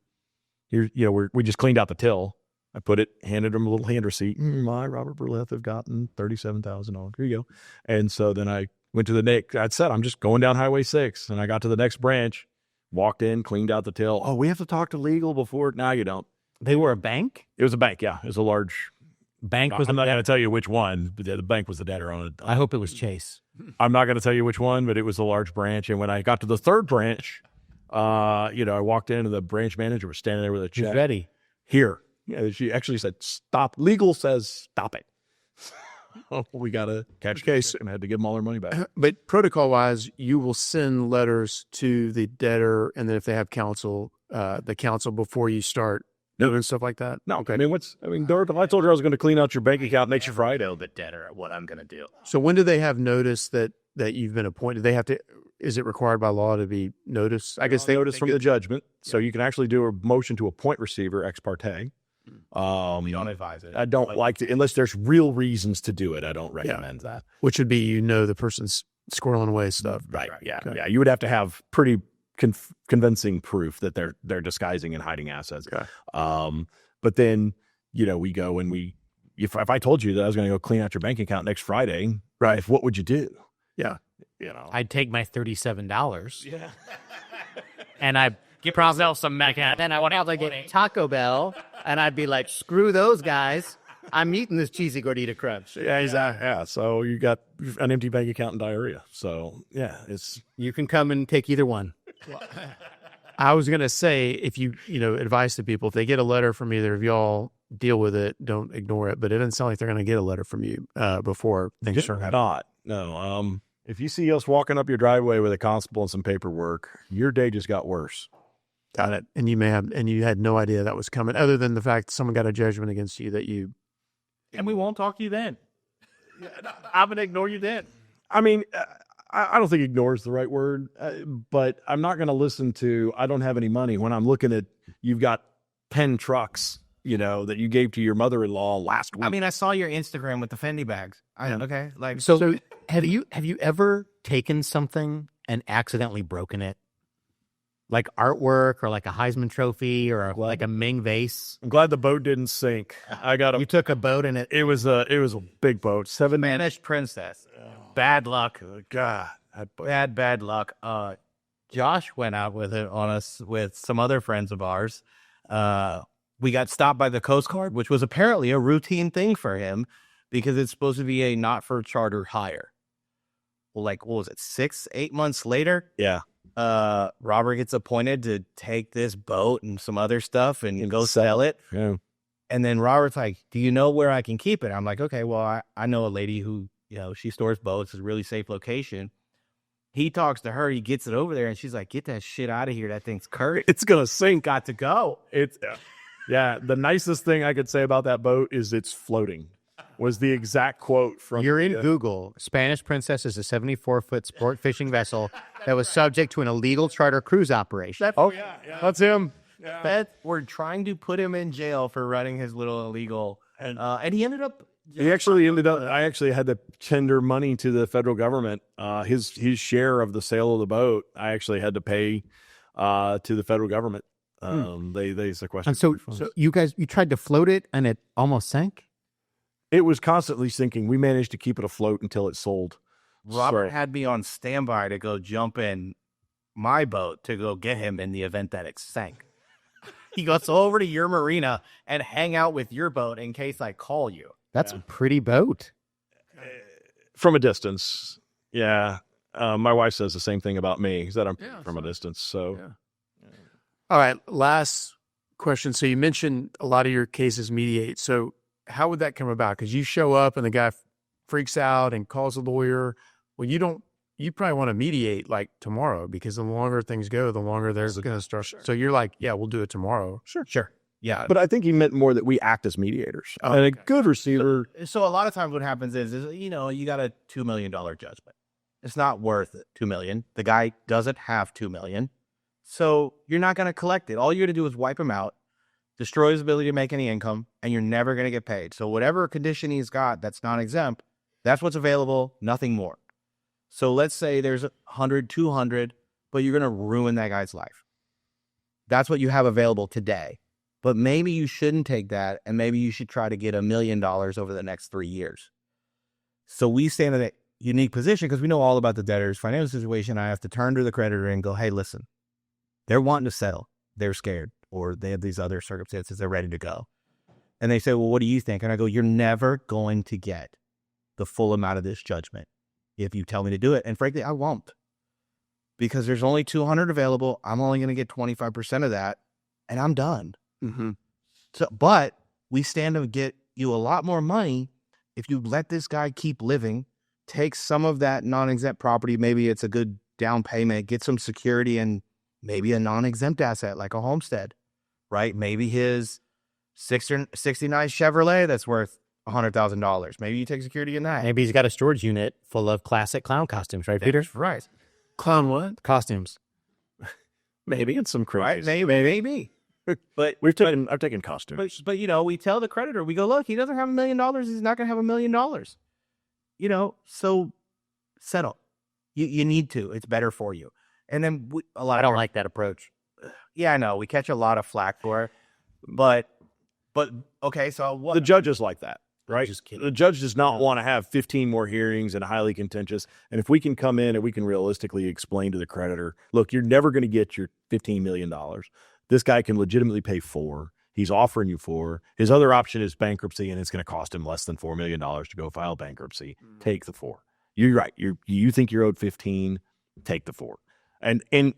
here, we just cleaned out the till. I handed him a little hand receipt. I, Robert Berleth, have gotten $37,000. Here you go. And so then I went to the next, I said, I'm just going down Highway 6. And I got to the next branch, walked in, cleaned out the till. Oh, we have to talk to legal before. No, you don't. They were a bank? It was a bank, yeah. It was a large bank. I'm not going to tell you which one, but the bank was the debtor on it. I hope it was Chase. I'm not going to tell you which one, but it was a large branch. And when I got to the third branch, I walked in and the branch manager was standing there with a check. He's ready. Here. Yeah, she actually said, stop. Legal says, stop it. We got to catch case and had to give them all their money back. But protocol-wise, you will send letters to the debtor, and then if they have counsel, the counsel before you start doing stuff like that? No. Okay. I told her I was going to clean out your bank account next Friday. Tell the debtor what I'm going to do. So when do they have notice that you've been appointed? They have to. Is it required by law to be noticed? I guess they notice from the judgment. So Yeah. you can actually do a motion to appoint receiver ex parte. We don't advise it. I don't like to, unless there's real reasons to do it. I don't recommend that. which would be the person's squirreling away stuff. Right. Yeah. Okay. Yeah. You would have to have pretty convincing proof that they're disguising and hiding assets. Okay. But then, we go and if I told you that I was going to go clean out your bank account next Friday, right? What would you do? Yeah. I'd take my $37. Yeah. And I'd get myself some mac. Then I would have to get Taco Bell, and I'd be like, screw those guys. I'm eating this cheesy gordita crunch. Yeah. Exactly. Yeah. So you got an empty bank account and diarrhea. So yeah, You can come and take either one. I was gonna say, if you advice to people, if they get a letter from either of y'all, deal with it. Don't ignore it. But it doesn't sound like they're gonna get a letter from you before things start happening. not. No. If you see us walking up your driveway with a constable and some paperwork, your day just got worse. Got it. And you had no idea that was coming, other than the fact that someone got a judgment against you that you. And we won't talk to you then. I'm going to ignore you then. I mean, I don't think ignore is the right word, but I'm not going to listen to, I don't have any money when I'm looking at, you've got 10 trucks, that you gave to your mother-in-law last week. I mean, I saw your Instagram with the Fendi bags. Okay. Like, So have you ever taken something and accidentally broken it? Like artwork or like a Heisman trophy or like a Ming vase? I'm glad the boat didn't sink. You took a boat and it was a big boat. Spanish princess. Bad luck. God. Bad luck. Josh went out with it on us with some other friends of ours. We got stopped by the Coast Guard, which was apparently a routine thing for him because it's supposed to be a not for charter hire. Well, like, what was it, 6-8 months later? Yeah. Robert gets appointed to take this boat and some other stuff and go sell it. Yeah. And then Robert's like, do you know where I can keep it? I'm like, okay, well, I know a lady who, she stores boats. It's a really safe location. He talks to her. He gets it over there, and she's like, get that shit out of here. That thing's cursed. It's going to sink. Got to go. Yeah. The nicest thing I could say about that boat is it's floating. Was the exact quote from... You're in Google. Spanish Princess is a 74-foot sport fishing vessel that was subject to an illegal charter cruise operation. That's him. We're trying to put him in jail for running his little illegal... And he ended up... He actually ended up... I actually had to tender money to the federal government. His share of the sale of the boat, I actually had to pay to the federal government. They sequestered. And so you tried to float it and it almost sank? It was constantly sinking. We managed to keep it afloat until it sold. Robert had me on standby to go jump in my boat to go get him in the event that it sank. He goes over to your marina and hang out with your boat in case I call you. That's a pretty boat. From a distance. Yeah. My wife says the same thing about me, is that I'm from a distance. So, All right. Last question. So you mentioned a lot of your cases mediate. So how would that come about? Because you show up and the guy freaks out and calls a lawyer. Well, you probably want to mediate like tomorrow, because the longer things go, the longer they're going to start. Sure. So you're like, yeah, we'll do it tomorrow. Sure. Yeah. But I think he meant more that we act as mediators. Oh, and a okay. good receiver. So a lot of times what happens is you got a $2 million judgment. It's not worth it, $2 million. The guy doesn't have $2 million. So you're not going to collect it. All you're going to do is wipe him out, destroy his ability to make any income, and you're never going to get paid. So whatever condition he's got that's non-exempt, that's what's available, nothing more. So let's say there's 100, 200, but you're going to ruin that guy's life. That's what you have available today. but maybe you shouldn't take that, and maybe you should try to get $1 million over the next 3 years. So we stand in a unique position because we know all about the debtor's financial situation. I have to turn to the creditor and go, hey, listen, they're wanting to settle. They're scared, or they have these other circumstances. They're ready to go. And they say, well, what do you think? And I go, you're never going to get the full amount of this judgment if you tell me to do it. And frankly, I won't, because there's only 200 available. I'm only going to get 25% of that, and I'm done. Mm-hmm. So, but we stand to get you a lot more money if you let this guy keep living, take some of that non-exempt property. Maybe it's a good down payment, get some security, and maybe a non-exempt asset like a homestead, right? Maybe his 69 Chevrolet that's worth $100,000. Maybe you take security in that. Maybe he's got a storage unit full of classic clown costumes, right, Peter? That's right. Clown what? Costumes. Maybe it's some crazy. Right? Maybe. But I've taken costumes. But we tell the creditor, we go, look, he doesn't have $1 million. He's not going to have $1 million. So settle. You need to. It's better for you. And then I don't like that approach. Yeah, I know. We catch a lot of flack for it. But okay, so what? The judge is like that, right? Just kidding. The judge does not want to have 15 more hearings and highly contentious. And if we can come in and we can realistically explain to the creditor, look, you're never going to get your $15 million. This guy can legitimately pay $4 million. He's offering you $4 million. His other option is bankruptcy, and it's going to cost him less than $4 million to go file bankruptcy. Take the $4 million. You're right. You think you're owed 15, take the 4. And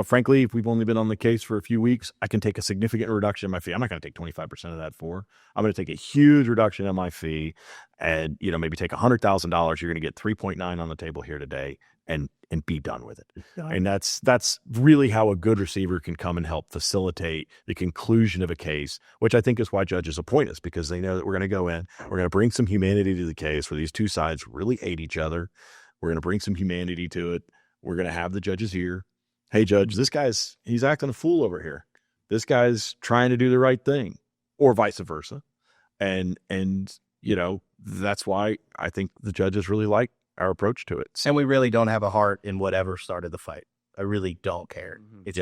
frankly, if we've only been on the case for a few weeks, I can take a significant reduction in my fee. I'm not going to take 25% of that 4. I'm going to take a huge reduction in my fee, and maybe take $100,000. You're going to get 3.9 on the table here today, and be done with it. And that's really how a good receiver can come and help facilitate the conclusion of a case, which I think is why judges appoint us, because they know that we're going to go in, we're going to bring some humanity to the case where these two sides really hate each other. We're going to bring some humanity to it. We're going to have the judges here. Hey, judge, he's acting a fool over here. This guy's trying to do the right thing, or vice versa. And that's why I think the judges really like our approach to it. And we really don't have a heart in whatever started the fight. I really don't care. It's,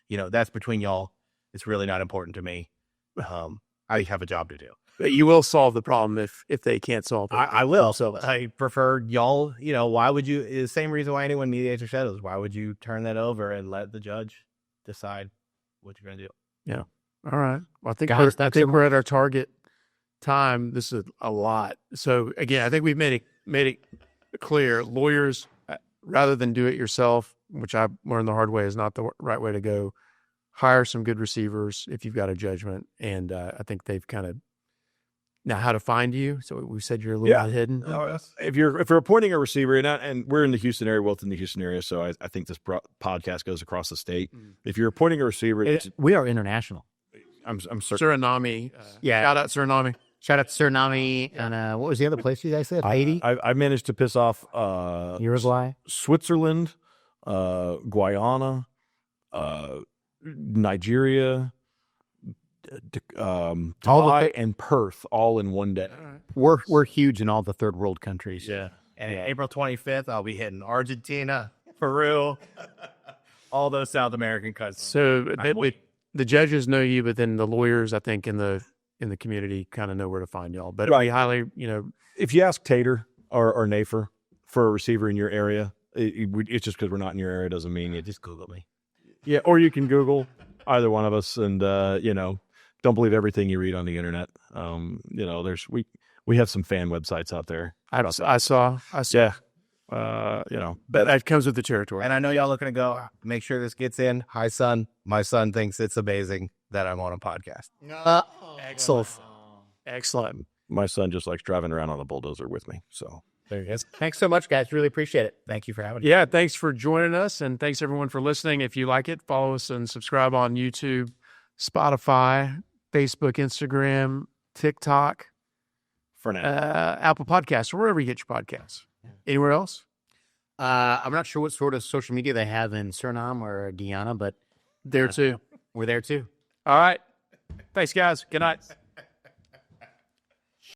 that's between y'all. It's really not important to me. I have a job to do. But you will solve the problem if they can't solve it. I will. So I prefer y'all, why would you, the same reason why anyone mediates or settles, why would you turn that over and let the judge decide what you're going to do? Yeah. All right. Well, I think, Guys, we're at our target time. This is a lot. So again, I think we've made it clear. Lawyers, rather than do it yourself, which I learned the hard way is not the right way to go, hire some good receivers if you've got a judgment. And I think they've kind of now how to find you. So we said you're a little bit hidden. No, if you're appointing a receiver, and we're in the Houston area, both in the Houston area, so I think this podcast goes across the state. If you're appointing a receiver, We are international. I'm certain. Suriname. Shout out Suriname. Shout out to Suriname. And what was the other place you guys said? Haiti? I managed to piss off Uruguay? Switzerland, Guyana, Nigeria, Dubai, and Perth all in one day. We're huge in all the third world countries. Yeah. And April 25th, I'll be hitting Argentina, Peru, all those South American countries. So the judges know you, but then the lawyers, I think, in the community kind of know where to find y'all. But we highly, if you ask Tater or Nafer for a receiver in your area, it's just because we're not in your area doesn't mean you Just Google me. Yeah, or you can Google either one of us, and don't believe everything you read on the internet. We have some fan websites out there. I saw. Yeah. But that comes with the territory. And I know y'all looking to go, make sure this gets in. Hi, son. My son thinks it's amazing that I'm on a podcast. Excellent. My son just likes driving around on a bulldozer with me. So There you go. Thanks so much, guys. Really appreciate it. Thank you for having me. Yeah, thanks for joining us, and thanks everyone for listening. If you like it, follow us and subscribe on YouTube, Spotify, Facebook, Instagram, TikTok, for now, Apple Podcasts, or wherever you get your podcasts. Anywhere else? I'm not sure what sort of social media they have in Suriname or Guyana, but There too. we're there too. All right. Thanks, guys. Good night.